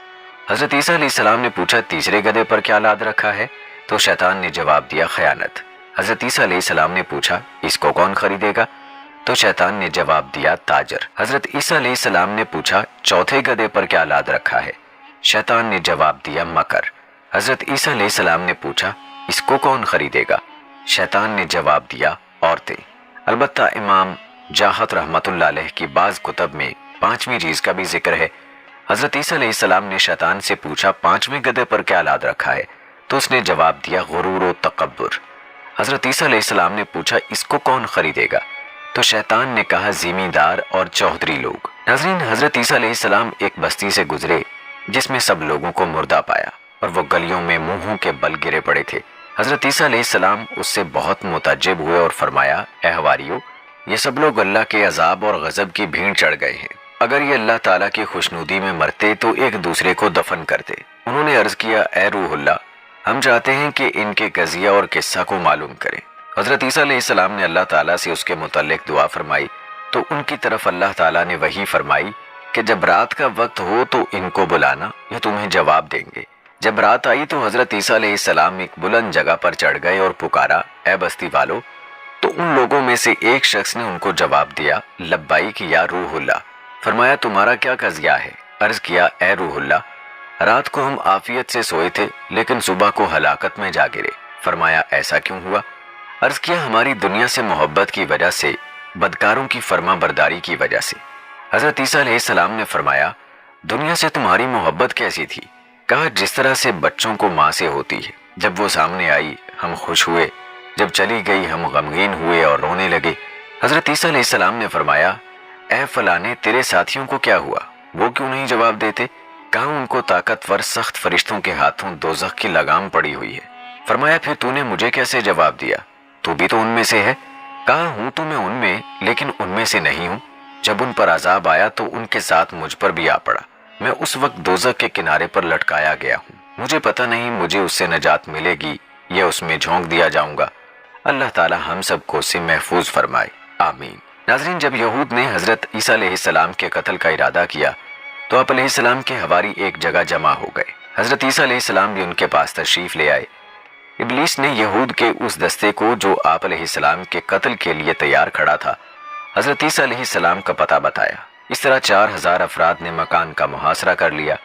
حضرت عیسیٰ علیہ السلام نے پوچھا، تیسرے گدھے پر کیا لاد رکھا ہے؟ تو شیطان نے جواب دیا، خیانت۔ حضرت عیسیٰ علیہ السلام نے پوچھا، اس کو کون خریدے گا؟ تو شیطان نے جواب دیا، تاجر۔ حضرت عیسیٰ علیہ السلام نے پوچھا، چوتھے گدھے پر کیا لاد رکھا ہے؟ شیطان نے جواب دیا، مکر۔ حضرت عیسیٰ علیہ السلام نے پوچھا، اس کو کون خریدے گا؟ شیطان نے جواب دیا، عورتیں۔ البتہ امام جاحت رحمۃ اللہ علیہ کی بعض کتب میں 5ویں چیز کا بھی ذکر ہے۔ حضرت عیسیٰ علیہ السلام نے شیطان سے پوچھا، 5ویں گدھے پر کیا لاد رکھا ہے؟ تو اس نے جواب دیا، غرور و تکبر۔ حضرت عیسیٰ علیہ السلام نے پوچھا، اس کو کون خریدے گا؟ تو شیطان نے کہا، زمیندار اور چودھری لوگ۔ ناظرین، حضرت عیسیٰ علیہ السلام ایک بستی سے گزرے جس میں سب لوگوں کو مردہ پایا اور وہ گلیوں میں منہوں کے بل گرے پڑے تھے۔ حضرت عیسیٰ علیہ السلام اس سے بہت متعجب ہوئے اور فرمایا، اے حواریو، یہ سب لوگ اللہ کے عذاب اور غضب کی بھیڑ چڑھ گئے ہیں۔ اگر یہ اللہ تعالیٰ کی خوشنودی میں مرتے تو ایک دوسرے کو دفن کرتے۔ انہوں نے عرض کیا، اے روح اللہ، ہم چاہتے ہیں کہ ان کے قضیہ اور قصہ کو معلوم کریں۔ حضرت عیسیٰ علیہ السلام نے اللہ تعالیٰ سے اس کے متعلق دعا فرمائی تو ان کی طرف اللہ تعالیٰ نے وحی فرمائی کہ جب رات کا وقت ہو تو ان کو بلانا، یہ تمہیں جواب دیں گے۔ جب رات آئی تو حضرت عیسیٰ علیہ السلام ایک بلند جگہ پر چڑھ گئے اور پکارا، اے بستی والو۔ تو ان لوگوں میں سے ایک شخص نے ان کو جواب دیا، لبیک یا روح اللہ۔ فرمایا، تمہارا کیا قضیہ ہے؟ عرض کیا، اے روح اللہ، رات کو ہم عافیت سے سوئے تھے لیکن صبح کو ہلاکت میں جا گرے۔ فرمایا، ایسا کیوں ہوا؟ عرض کیا، ہماری دنیا سے محبت کی وجہ سے، بدکاروں کی فرما برداری کی وجہ سے۔ حضرت عیسیٰ علیہ السلام نے فرمایا، دنیا سے تمہاری محبت کیسی تھی؟ کہا، جس طرح سے بچوں کو ماں سے ہوتی ہے۔ جب وہ سامنے آئی ہم خوش ہوئے، جب چلی گئی ہم غمگین ہوئے اور رونے لگے۔ حضرت عیسیٰ علیہ السلام نے فرمایا، اے فلانے، تیرے ساتھیوں کو کیا ہوا؟ وہ کیوں نہیں جواب دیتے؟ کہا، ان کو طاقتور سخت فرشتوں کے ہاتھوں دوزخ کی لگام پڑی ہوئی ہے۔ فرمایا، پھر تو نے مجھے کیسے جواب دیا؟ تو بھی تو ان میں سے ہے۔ کہا، ہوں تو میں ان میں، لیکن ان میں سے نہیں ہوں۔ جب ان پر عذاب آیا تو ان کے ساتھ مجھ پر بھی آ پڑا۔ میں اس وقت دوزخ کے کنارے پر لٹکایا گیا ہوں۔ مجھے پتہ نہیں مجھے اس سے نجات ملے گی یا اس میں جھونک دیا جاؤں گا۔ اللہ تعالی ہم سب کو اس سے محفوظ فرمائے، آمین۔ ناظرین، جب یہود نے حضرت عیسیٰ علیہ السلام کے قتل کا ارادہ کیا تو آپ علیہ السلام کے حواری ایک جگہ جمع ہو گئے۔ حضرت عیسیٰ علیہ السلام بھی ان کے پاس تشریف لے آئے۔ ابلیس نے یہود کے اس دستے کو جو آپ علیہ السلام کے قتل کے لیے تیار کھڑا تھا، حضرت عیسیٰ علیہ السلام کا پتہ بتایا۔ اس طرح 4000 افراد نے مکان کا محاصرہ کر لیا۔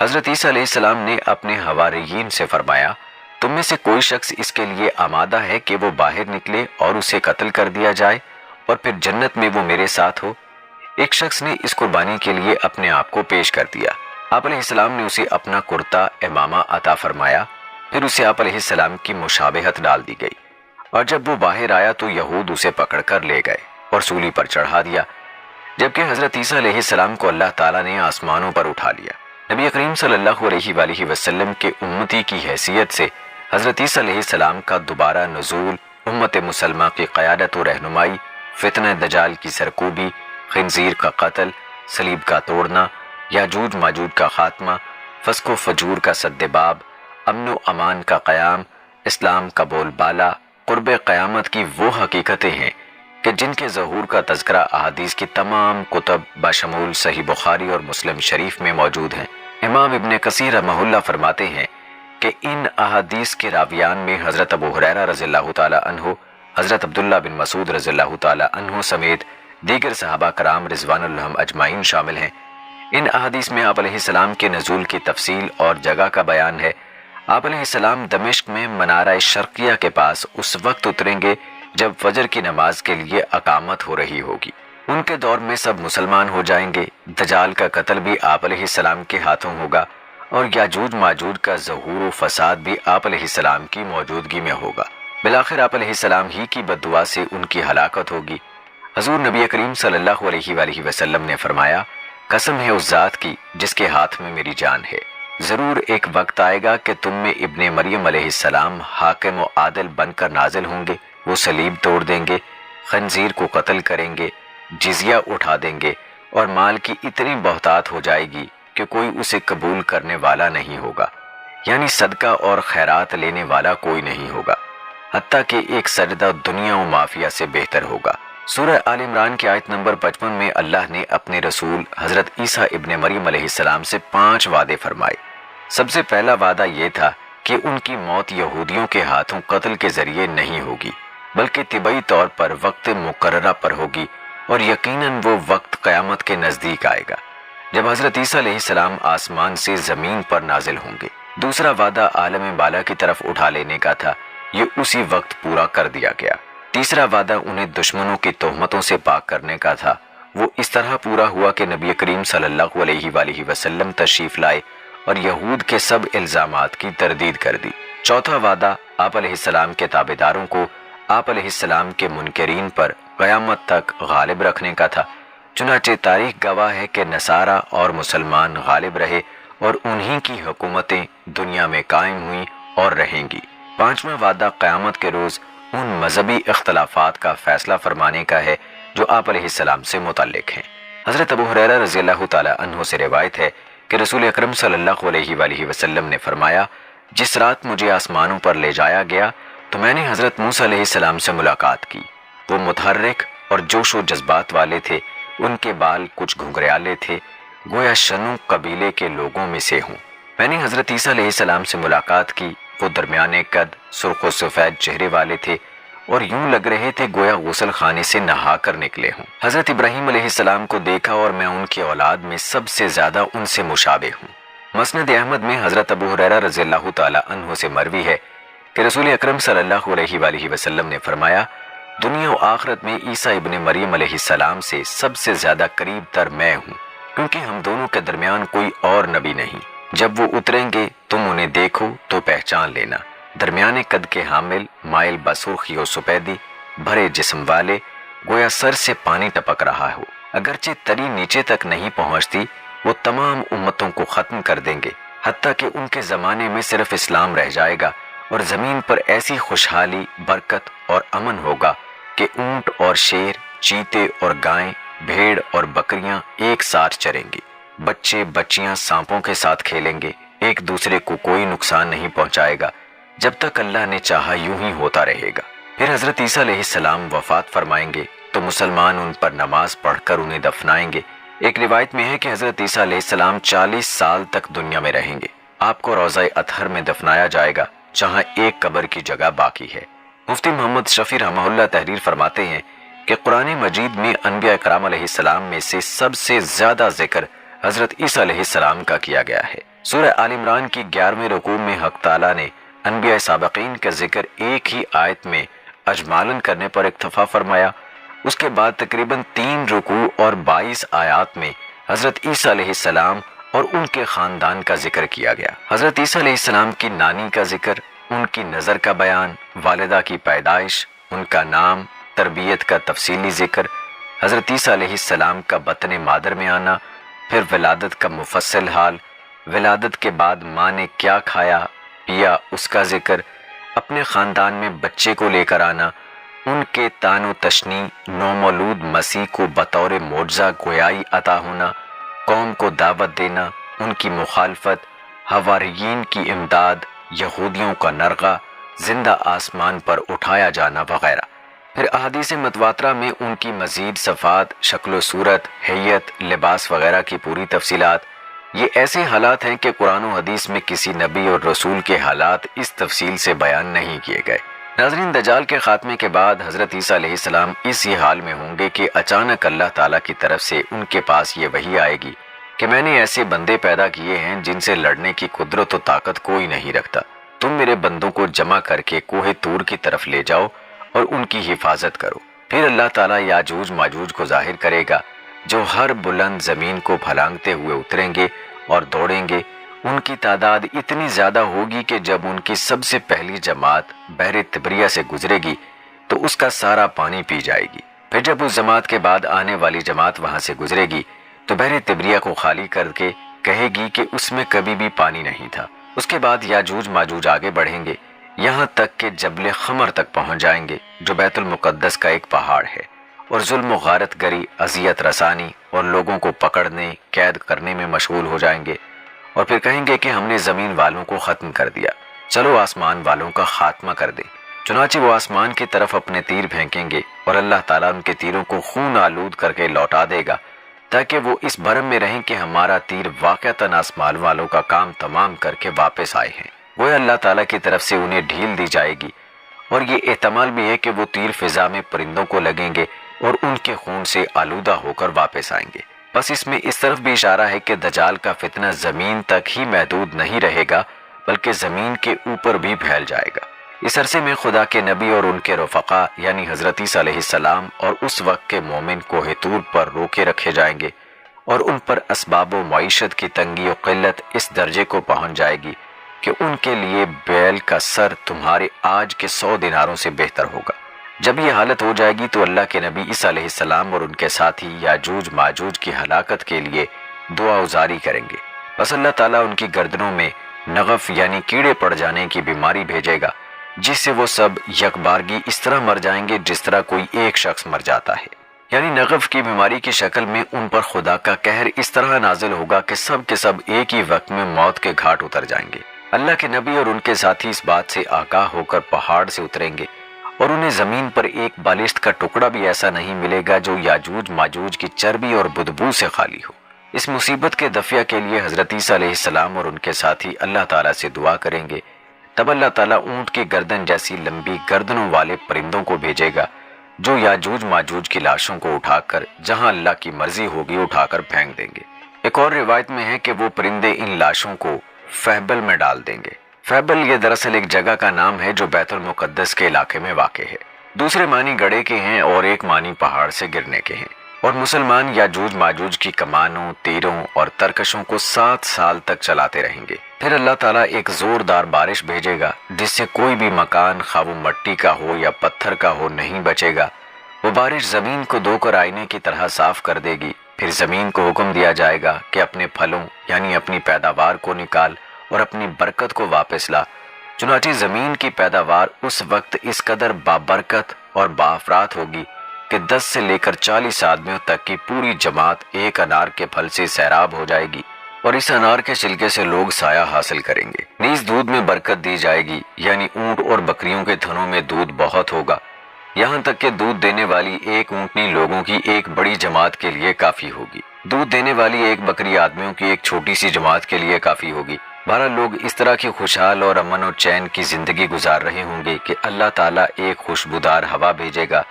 حضرت عیسیٰ علیہ السلام نے اپنے حواریین سے فرمایا، تم میں سے کوئی شخص اس کے لیے آمادہ ہے کہ وہ باہر نکلے اور اسے قتل کر دیا جائے اور پھر جنت میں وہ میرے ساتھ ہو؟ ایک شخص نے اس قربانی کے لیے اپنے آپ کو پیش کر دیا۔ آپ علیہ السلام نے اسے اپنا کرتا امامہ عطا فرمایا، پھر اسے آپ علیہ السلام کی مشابہت ڈال دی گئی، اور جب وہ باہر آیا تو یہود اسے پکڑ کر لے گئے اور سولی پر چڑھا دیا، جبکہ حضرت عیسیٰ علیہ السلام کو اللہ تعالیٰ نے آسمانوں پر اٹھا لیا۔ نبی کریم صلی اللہ علیہ وآلہ وسلم کے امتی کی حیثیت سے حضرت عیسیٰ علیہ السلام کا دوبارہ نزول، امت مسلمہ کی قیادت و رہنمائی، فتنہ دجال کی سرکوبی، خنزیر کا قتل، صلیب کا توڑنا، یاجوج ماجوج کا خاتمہ، فسق و فجور کا سد باب، امن و امان کا قیام، اسلام کا بول بالا، قرب قیامت کی وہ حقیقتیں ہیں کہ جن کے ظہور کا تذکرہ احادیث کی تمام کتب بشمول صحیح بخاری اور مسلم شریف میں موجود ہیں۔ امام ابن کثیر رحمہ اللہ فرماتے ہیں کہ ان احادیث کے راویان میں حضرت ابو ہریرہ رضی اللہ تعالی عنہ، حضرت عبداللہ بن مسعود رضی اللہ تعالی عنہ سمیت دیگر صحابہ کرام رضوان اللہ اجمعین شامل ہیں۔ ان احادیث میں آپ علیہ السلام کے نزول کی تفصیل اور جگہ کا بیان ہے۔ آپ علیہ السلام دمشق میں منارہ شرقیہ کے پاس اس وقت اتریں گے جب فجر کی نماز کے لیے اقامت ہو رہی ہوگی۔ ان کے دور میں سب مسلمان ہو جائیں گے۔ دجال کا قتل بھی آپ علیہ السلام کے ہاتھوں ہوگا اور یاجوج ماجوج کا ظہور و فساد بھی آپ علیہ السلام کی موجودگی میں ہوگا۔ بالآخر آپ علیہ السلام ہی کی بددعا سے ان کی ہلاکت ہوگی۔ حضور نبی کریم صلی اللہ علیہ وآلہ وسلم نے فرمایا، قسم ہے اس ذات کی جس کے ہاتھ میں میری جان ہے، ضرور ایک وقت آئے گا کہ تم میں ابن مریم علیہ السلام حاکم و عادل بن کر نازل ہوں گے۔ وہ صلیب توڑ دیں گے، خنزیر کو قتل کریں گے، جزیہ اٹھا دیں گے، اور مال کی اتنی بہتات ہو جائے گی کہ کوئی اسے قبول کرنے والا نہیں ہوگا، یعنی صدقہ اور خیرات لینے والا کوئی نہیں ہوگا، حتیٰ کہ ایک سجدہ دنیا و مافیہ سے بہتر ہوگا۔ سورہ آل عمران کی آیت نمبر 55 میں اللہ نے اپنے رسول حضرت عیسیٰ ابن مریم علیہ السلام سے 5 وعدے فرمائے۔ سب سے پہلا وعدہ یہ تھا کہ ان کی موت یہودیوں کے ہاتھوں قتل کے ذریعے نہیں ہوگی، بلکہ طبعی طور پر وقت مقررہ پر ہوگی، اور یقیناً وہ وقت قیامت کے نزدیک آئے گا جب حضرت عیسیٰ علیہ السلام آسمان سے زمین پر نازل ہوں گے۔ دوسرا وعدہ عالم بالا کی طرف اٹھا لینے کا تھا، یہ اسی وقت پورا کر دیا گیا۔ تیسرا وعدہ انہیں دشمنوں کی تہمتوں سے پاک کرنے کا تھا، وہ اس طرح پورا ہوا کہ نبی کریم صلی اللہ علیہ وآلہ وسلم تشریف لائے اور یہود کے سب الزامات کی تردید کر دی۔ چوتھا وعدہ آپ علیہ السلام کے تابعداروں کو آپ علیہ السلام کے منکرین پر قیامت تک غالب رکھنے کا تھا۔ چنانچہ تاریخ گواہ ہے کہ نصارہ اور مسلمان غالب رہے اور انہی کی حکومتیں دنیا میں قائم ہوئیں اور رہیں گی۔ پانچواں وعدہ قیامت کے روز ان مذہبی اختلافات کا فیصلہ فرمانے کا ہے جو آپ علیہ السلام سے متعلق ہیں۔ حضرت ابو ہریرہ رضی اللہ تعالی عنہ سے روایت ہے کہ رسول اکرم صلی اللہ علیہ وآلہ وسلم نے فرمایا، جس رات مجھے آسمانوں پر لے جایا گیا تو میں نے حضرت موسیٰ علیہ السلام سے ملاقات کی۔ وہ متحرک اور جوش و جذبات والے تھے، ان کے بال کچھ گھنگریالے تھے، گویا شنو قبیلے کے لوگوں میں سے ہوں۔ میں نے حضرت عیسیٰ علیہ السلام سے ملاقات کی، وہ درمیانے قد، سرخ و سفید چہرے والے تھے اور یوں لگ رہے تھے گویا غسل خانے سے نہا کر نکلے ہوں۔ حضرت ابراہیم علیہ السلام کو دیکھا اور میں ان کی اولاد میں سب سے زیادہ ان سے مشابہ ہوں۔ مسند احمد میں حضرت ابو ہریرہ رضی اللہ تعالی عنہ سے مروی ہے کہ رسول اکرم صلی اللہ علیہ وآلہ وسلم نے فرمایا، دنیا و آخرت میں عیسیٰ ابن مریم علیہ السلام سے سب سے زیادہ قریب تر میں ہوں، کیونکہ ہم دونوں کے درمیان کوئی اور نبی نہیں۔ جب وہ اتریں گے تم انہیں دیکھو تو پہچان لینا، درمیانے قد کے حامل، مائل بسرخی و سپیدی، بھرے جسم والے، گویا سر سے پانی ٹپک رہا ہو، اگرچہ تری نیچے تک نہیں پہنچتی، وہ تمام امتوں کو ختم کر دیں گے، حتیٰ کہ ان کے زمانے میں صرف اسلام رہ جائے گا اور زمین پر ایسی خوشحالی، برکت اور امن ہوگا کہ اونٹ اور شیر، چیتے اور گائیں، بھیڑ اور بکریاں ایک ساتھ چریں گی، بچے بچیاں سانپوں کے ساتھ کھیلیں گے، ایک دوسرے کو کوئی نقصان نہیں پہنچائے گا، جب تک اللہ نے چاہا یوں ہی ہوتا رہے گا۔ پھر حضرت عیسیٰ علیہ السلام وفات فرمائیں گے تو مسلمان ان پر نماز پڑھ کر انہیں دفنائیں گے۔ ایک روایت میں ہے کہ حضرت عیسیٰ علیہ السلام 40 سال تک دنیا میں رہیں گے۔ آپ کو روضہ اطہر میں دفنایا جائے گا، جہاں ایک قبر کی جگہ باقی ہے۔ مفتی محمد شفیع رحمہ اللہ تحریر فرماتے ہیں کہ قرآن مجید میں انبیاء کرام علیہ السلام میں سے سب سے زیادہ ذکر حضرت عیسیٰ علیہ السلام کا کیا گیا ہے۔ سورہ آل عمران کی 11ویں رکوع میں حق تعالیٰ نے انبیاء سابقین کا ذکر ایک ہی آیت میں اجمالاً کرنے پر اکتفا فرمایا۔ اس کے بعد تقریباً 3 رکوع اور 22 آیات میں حضرت عیسیٰ علیہ السلام اور ان کے خاندان کا ذکر کیا گیا۔ حضرت عیسیٰ علیہ السلام کی نانی کا ذکر، ان کی نظر کا بیان، والدہ کی پیدائش، ان کا نام، تربیت کا تفصیلی ذکر، حضرت عیسیٰ علیہ السلام کا بطن مادر میں آنا، پھر ولادت کا مفصل حال، ولادت کے بعد ماں نے کیا کھایا پیا اس کا ذکر، اپنے خاندان میں بچے کو لے کر آنا، ان کے تان و تشنی، نومولود مسیح کو بطور معجزہ گویائی عطا ہونا، قوم کو دعوت دینا، ان کی مخالفت، حواریین کی امداد، یہودیوں کا نرغہ، زندہ آسمان پر اٹھایا جانا وغیرہ۔ پھر احادیث متواترہ میں ان کی مزید صفات، شکل و صورت، حیت، لباس وغیرہ کی پوری تفصیلات۔ یہ ایسے حالات ہیں کہ قرآن و حدیث میں کسی نبی اور رسول کے حالات اس تفصیل سے بیان نہیں کیے گئے۔ ناظرین، دجال کے خاتمے کے بعد حضرت عیسیٰ علیہ السلام اسی حال میں ہوں گے کہ اچانک اللہ تعالیٰ کی طرف سے ان کے پاس یہ وحی آئے گی کہ میں نے ایسے بندے پیدا کیے ہیں جن سے لڑنے کی قدرت و طاقت کوئی نہیں رکھتا، تم میرے بندوں کو جمع کر کے کوہ طور کی طرف لے جاؤ اور ان کی حفاظت کرو۔ پھر اللہ تعالیٰ یاجوج ماجوج کو ظاہر کرے گا جو ہر بلند زمین کو پھلانگتے ہوئے اتریں گے اور دوڑیں گے۔ ان کی تعداد اتنی زیادہ ہوگی کہ جب ان کی سب سے پہلی جماعت بحر تبریہ سے گزرے گی تو اس کا سارا پانی پی جائے گی۔ پھر جب اس جماعت کے بعد آنے والی جماعت وہاں سے گزرے گی تو بحر تبریہ کو خالی کر کے کہے گی کہ اس میں کبھی بھی پانی نہیں تھا۔ اس کے بعد یاجوج ماجوج آگے بڑھیں گے یہاں تک کہ جبل خمر تک پہنچ جائیں گے جو بیت المقدس کا ایک پہاڑ ہے، اور ظلم و غارت گری، اذیت رسانی اور لوگوں کو پکڑنے قید کرنے میں مشغول ہو جائیں گے، اور پھر کہیں گے کہ ہم نے زمین والوں کو ختم کر دیا، چلو آسمان والوں کا خاتمہ کر دیں۔ چنانچہ وہ آسمان کی طرف اپنے تیر پھینکیں گے اور اللہ تعالیٰ ان کے تیروں کو خون آلود کر کے لوٹا دے گا تاکہ وہ اس بھرم میں رہیں کہ ہمارا تیر واقعتاً آسمان والوں کا کام تمام کر کے واپس آئے ہیں۔ وہ اللہ تعالیٰ کی طرف سے انہیں ڈھیل دی جائے گی، اور یہ احتمال بھی ہے کہ وہ تیر فضا میں پرندوں کو لگیں گے اور ان کے خون سے آلودہ ہو کر واپس آئیں گے۔ بس اس میں اس طرف بھی اشارہ ہے کہ دجال کا فتنہ زمین تک ہی محدود نہیں رہے گا بلکہ زمین کے اوپر بھی پھیل جائے گا۔ اس عرصے میں خدا کے نبی اور ان کے رفقا یعنی حضرت عیسیٰ علیہ السلام اور اس وقت کے مومن کوہ طور پر روکے رکھے جائیں گے، اور ان پر اسباب و معیشت کی تنگی و قلت اس درجے کو پہنچ جائے گی کہ ان کے لیے بیل کا سر تمہارے آج کے 100 دیناروں سے بہتر ہوگا۔ جب یہ حالت ہو جائے گی تو اللہ کے نبی عیسیٰ علیہ السلام اور ان کے ساتھی یاجوج ماجوج کی ہلاکت کے لیے دعا گزاری کریں گے۔ بس اللہ تعالیٰ ان کی گردنوں میں نغف یعنی کیڑے پڑ جانے کی بیماری بھیجے گا، جس سے وہ سب یکبارگی اس طرح مر جائیں گے جس طرح کوئی ایک شخص مر جاتا ہے۔ یعنی نغف کی بیماری کی شکل میں ان پر خدا کا قہر اس طرح نازل ہوگا کہ سب کے سب ایک ہی وقت میں موت کے گھاٹ اتر جائیں گے۔ اللہ کے نبی اور ان کے ساتھی اس بات سے آگاہ ہو کر پہاڑ سے اتریں گے اور انہیں زمین پر ایک بالشت کا ٹکڑا بھی ایسا نہیں ملے گا جو یاجوج ماجوج کی چربی اور بدبو سے خالی ہو۔ اس مصیبت کے دفع کے لیے حضرت عیسیٰ علیہ السلام اور ان کے ساتھی اللہ تعالیٰ سے دعا کریں گے۔ تب اللہ تعالیٰ اونٹ کی گردن جیسی لمبی گردنوں والے پرندوں کو بھیجے گا جو یاجوج ماجوج کی لاشوں کو اٹھا کر جہاں اللہ کی مرضی ہوگی اٹھا کر پھینک دیں گے۔ ایک اور روایت میں ہے کہ وہ پرندے ان لاشوں کو فہبل میں ڈال دیں گے۔ فہبل یہ دراصل ایک جگہ کا نام ہے جو بیت المقدس کے علاقے میں واقع ہے۔ دوسرے معنی گڑھے کے ہیں اور ایک معنی پہاڑ سے گرنے کے ہیں، اور مسلمان یاجوج ماجوج کی کمانوں، تیروں اور ترکشوں کو 7 سال تک چلاتے رہیں گے۔ پھر اللہ تعالیٰ ایک زوردار بارش بھیجے گا جس سے کوئی بھی مکان خواہ وہ مٹی کا ہو یا پتھر کا ہو نہیں بچے گا۔ وہ بارش زمین کو دھو کر آئینے کی طرح صاف کر دے گی۔ پھر زمین کو حکم دیا جائے گا کہ اپنے پھلوں یعنی اپنی پیداوار کو نکال اور اپنی برکت کو واپس لا۔ چنانچہ زمین کی پیداوار اس وقت اس قدر بابرکت اور باافرات ہوگی کہ 10 سے لے کر 40 آدمیوں تک کی پوری جماعت ایک انار کے پھل سے سیراب ہو جائے گی، اور اس انار کے چھلکے سے لوگ سایہ حاصل کریں گے۔ نیز دودھ میں برکت دی جائے گی، یعنی اونٹ اور بکریوں کے تھنوں میں دودھ بہت ہوگا، یہاں تک کہ دودھ دینے والی ایک اونٹنی لوگوں کی ایک بڑی جماعت کے لیے کافی ہوگی۔ دودھ دینے والی ایک بکری آدمیوں کی ایک چھوٹی سی جماعت کے لیے کافی ہوگی۔ بہرحال لوگ اس طرح کی خوشحال اور امن و چین کی زندگی گزار رہے ہوں گے کہ اللہ تعالیٰ ایک خوشبودار ہوا بھیجے گا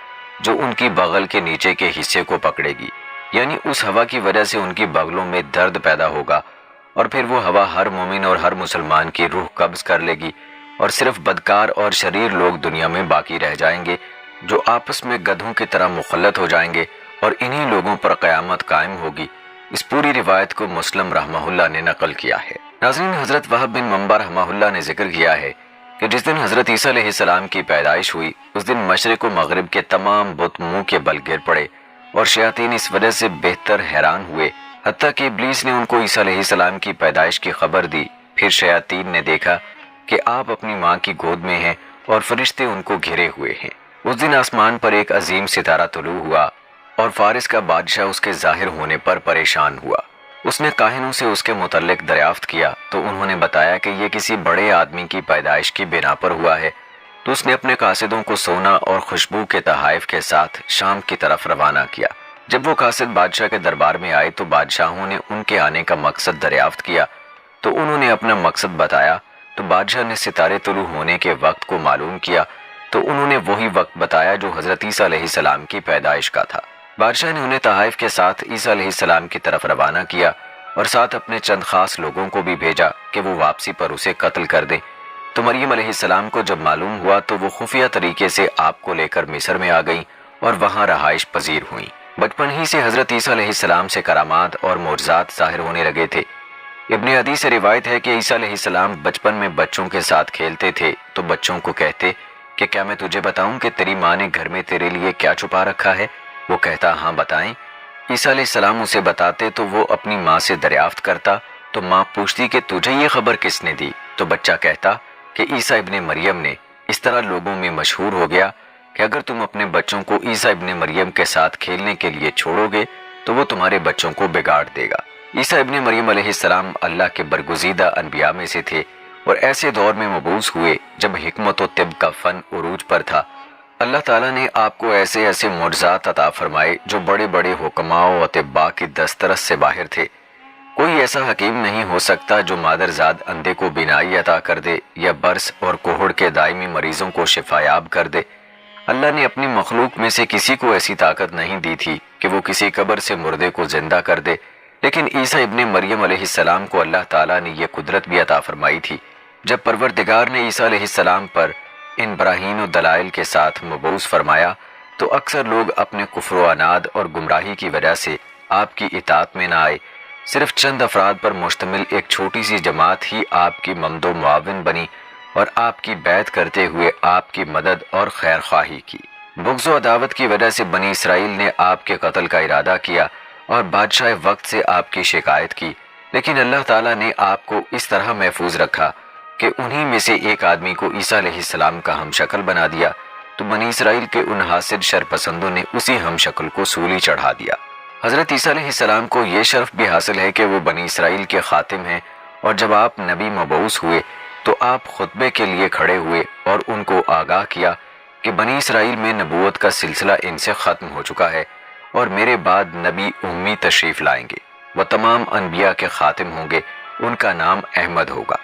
جو ان کی بغل کے نیچے کے حصے کو پکڑے گی، یعنی اس ہوا کی وجہ سے ان کی بغلوں میں درد پیدا ہوگا، اور پھر وہ ہوا ہر مومن اور ہر مسلمان کی روح قبض کر لے گی، اور صرف بدکار اور شریر لوگ دنیا میں باقی رہ جائیں گے جو آپس میں گدھوں کی طرح مخلط ہو جائیں گے، اور انہی لوگوں پر قیامت قائم ہوگی۔ اس پوری روایت کو مسلم رحمہ اللہ نے نقل کیا ہے۔ ناظرین، حضرت وہب بن منبع رحمہ اللہ نے ذکر کیا ہے کہ جس دن حضرت عیسیٰ علیہ السلام کی پیدائش ہوئی اس دن مشرق و مغرب کے تمام بت منہ کے بل گر پڑے، اور شیاطین اس وجہ سے بہتر حیران ہوئے، حتیٰ کہ ابلیس نے ان کو عیسیٰ علیہ السلام کی پیدائش کی خبر دی۔ پھر شیاطین نے دیکھا کہ آپ اپنی ماں کی گود میں ہیں اور فرشتے ان کو گھرے ہوئے ہیں۔ اس دن آسمان پر ایک عظیم ستارہ طلوع ہوا، اور فارس کا بادشاہ اس کے ظاہر ہونے پر پریشان ہوا۔ اس نے کاہنوں سے اس کے متعلق دریافت کیا تو انہوں نے بتایا کہ یہ کسی بڑے آدمی کی پیدائش کی بنا پر ہوا ہے۔ تو اس نے اپنے قاصدوں کو سونا اور خوشبو کے تحائف کے ساتھ شام کی طرف روانہ کیا۔ جب وہ قاصد بادشاہ کے دربار میں آئے تو بادشاہوں نے ان کے آنے کا مقصد دریافت کیا، تو انہوں نے اپنا مقصد بتایا۔ تو بادشاہ نے ستارے طلوع ہونے کے وقت کو معلوم کیا، تو انہوں نے وہی وقت بتایا جو حضرت عیسیٰ علیہ السلام کی پیدائش کا تھا۔ بادشاہ نے انہیں تحائف کے ساتھ عیسیٰ علیہ السلام کی طرف روانہ کیا، اور ساتھ اپنے چند خاص لوگوں کو بھی بھیجا کہ وہ واپسی پر اسے قتل کر دیں۔ تو مریم علیہ السلام کو جب معلوم ہوا تو وہ خفیہ طریقے سے آپ کو لے کر مصر میں آ گئیں اور وہاں رہائش پذیر ہوئیں۔ بچپن ہی سے حضرت عیسیٰ علیہ السلام سے کرامات اور معجزات ظاہر ہونے لگے تھے۔ ابن عدی سے روایت ہے کہ عیسیٰ علیہ السلام بچپن میں بچوں کے ساتھ کھیلتے تھے تو بچوں کو کہتے کہ کیا میں تجھے بتاؤں کہ تیری ماں نے گھر میں تیرے لیے کیا چھپا رکھا ہے؟ وہ کہتا ہاں بتائیں۔ عیسیٰ علیہ السلام اسے بتاتے تو وہ اپنی ماں سے دریافت کرتا، تو ماں پوچھتی کہ تجھے یہ خبر کس نے دی؟ تو بچہ کہتا کہ عیسیٰ ابن مریم نے۔ اس طرح لوگوں میں مشہور ہو گیا کہ اگر تم اپنے بچوں کو عیسیٰ ابن مریم کے ساتھ کھیلنے کے لیے چھوڑو گے تو وہ تمہارے بچوں کو بگاڑ دے گا۔ عیسیٰ ابن مریم علیہ السلام اللہ کے برگزیدہ انبیاء میں سے تھے، اور ایسے دور میں مبعوث ہوئے جب حکمت و طب کا فن عروج پر تھا۔ اللہ تعالیٰ نے آپ کو ایسے ایسے معجزات عطا فرمائے جو بڑے بڑے حکماء و اطباء کی دسترس سے باہر تھے۔ کوئی ایسا حکیم نہیں ہو سکتا جو مادرزاد اندھے کو بینائی عطا کر دے یا برس اور کوہڑ کے دائمی مریضوں کو شفایاب کر دے۔ اللہ نے اپنی مخلوق میں سے کسی کو ایسی طاقت نہیں دی تھی کہ وہ کسی قبر سے مردے کو زندہ کر دے، لیکن عیسیٰ ابن مریم علیہ السلام کو اللہ تعالیٰ نے یہ قدرت بھی عطا فرمائی تھی۔ جب پروردگار نے عیسیٰ علیہ السلام پر ان براہین و دلائل کے ساتھ مبعوث فرمایا تو اکثر لوگ اپنے کفر و عناد اور گمراہی کی وجہ سے آپ کی اطاعت میں نہ آئے۔ صرف چند افراد پر مشتمل ایک چھوٹی سی جماعت ہی آپ کی ممد و معاون بنی اور آپ کی بیعت کرتے ہوئے آپ کی مدد اور خیر خواہی کی۔ بغض و عداوت کی وجہ سے بنی اسرائیل نے آپ کے قتل کا ارادہ کیا اور بادشاہ وقت سے آپ کی شکایت کی، لیکن اللہ تعالیٰ نے آپ کو اس طرح محفوظ رکھا کہ انہی میں سے ایک آدمی کو عیسیٰ علیہ السلام کا ہم شکل بنا دیا، تو بنی اسرائیل کے ان حاسد شرپسندوں نے اسی ہم شکل کو سولی چڑھا دیا۔ حضرت عیسیٰ علیہ السلام کو یہ شرف بھی حاصل ہے کہ وہ بنی اسرائیل کے خاتم ہیں، اور جب آپ نبی مبعوث ہوئے تو آپ خطبے کے لیے کھڑے ہوئے اور ان کو آگاہ کیا کہ بنی اسرائیل میں نبوت کا سلسلہ ان سے ختم ہو چکا ہے اور میرے بعد نبی امی تشریف لائیں گے، وہ تمام انبیاء کے خاتم ہوں گے، ان کا نام احمد ہوگا،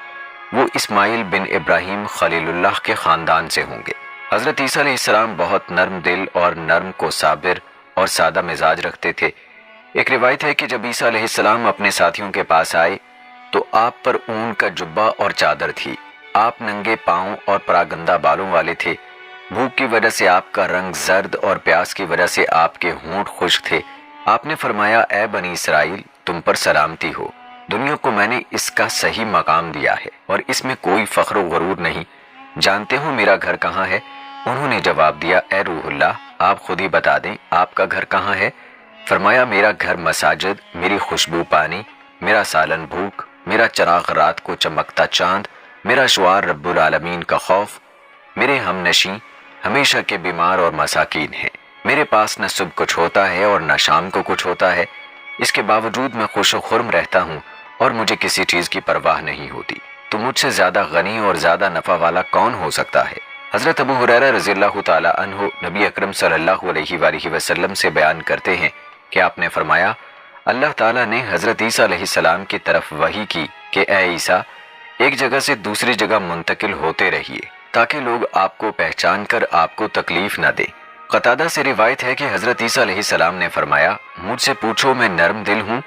وہ اسماعیل بن ابراہیم خلیل اللہ کے خاندان سے ہوں گے۔ حضرت عیسیٰ علیہ السلام بہت نرم دل اور نرم کو صابر اور سادہ مزاج رکھتے تھے۔ ایک روایت ہے کہ جب عیسیٰ علیہ السلام اپنے ساتھیوں کے پاس آئے تو آپ پر اون کا جبہ اور چادر تھی، آپ ننگے پاؤں اور پراگندہ بالوں والے تھے، بھوک کی وجہ سے آپ کا رنگ زرد اور پیاس کی وجہ سے آپ کے ہونٹ خشک تھے۔ آپ نے فرمایا، اے بنی اسرائیل، تم پر سلامتی ہو، دنیا کو میں نے اس کا صحیح مقام دیا ہے اور اس میں کوئی فخر و غرور نہیں، جانتے ہو میرا گھر کہاں ہے؟ انہوں نے جواب دیا، اے روح اللہ، آپ خود ہی بتا دیں آپ کا گھر کہاں ہے؟ فرمایا، میرا گھر مساجد، میری خوشبو پانی، میرا سالن بھوک، میرا چراغ رات کو چمکتا چاند، میرا شعار رب العالمین کا خوف، میرے ہم نشیں ہمیشہ کے بیمار اور مساکین ہیں، میرے پاس نہ صبح کچھ ہوتا ہے اور نہ شام کو کچھ ہوتا ہے، اس کے باوجود میں خوش و خرم رہتا ہوں اور مجھے کسی چیز کی پرواہ نہیں ہوتی، تو مجھ سے زیادہ غنی اور زیادہ نفع والا کون ہو سکتا ہے؟ حضرت ابو ہریرہ رضی اللہ تعالی عنہ نبی اکرم صلی اللہ علیہ وآلہ وسلم سے بیان کرتے ہیں کہ آپ نے فرمایا، اللہ تعالیٰ نے حضرت عیسیٰ علیہ السلام کی طرف وحی کی کہ اے عیسیٰ، ایک جگہ سے دوسری جگہ منتقل ہوتے رہیے تاکہ لوگ آپ کو پہچان کر آپ کو تکلیف نہ دیں۔ قتادہ سے روایت ہے کہ حضرت عیسیٰ علیہ السلام نے فرمایا، مجھ سے پوچھو، میں نرم دل ہوں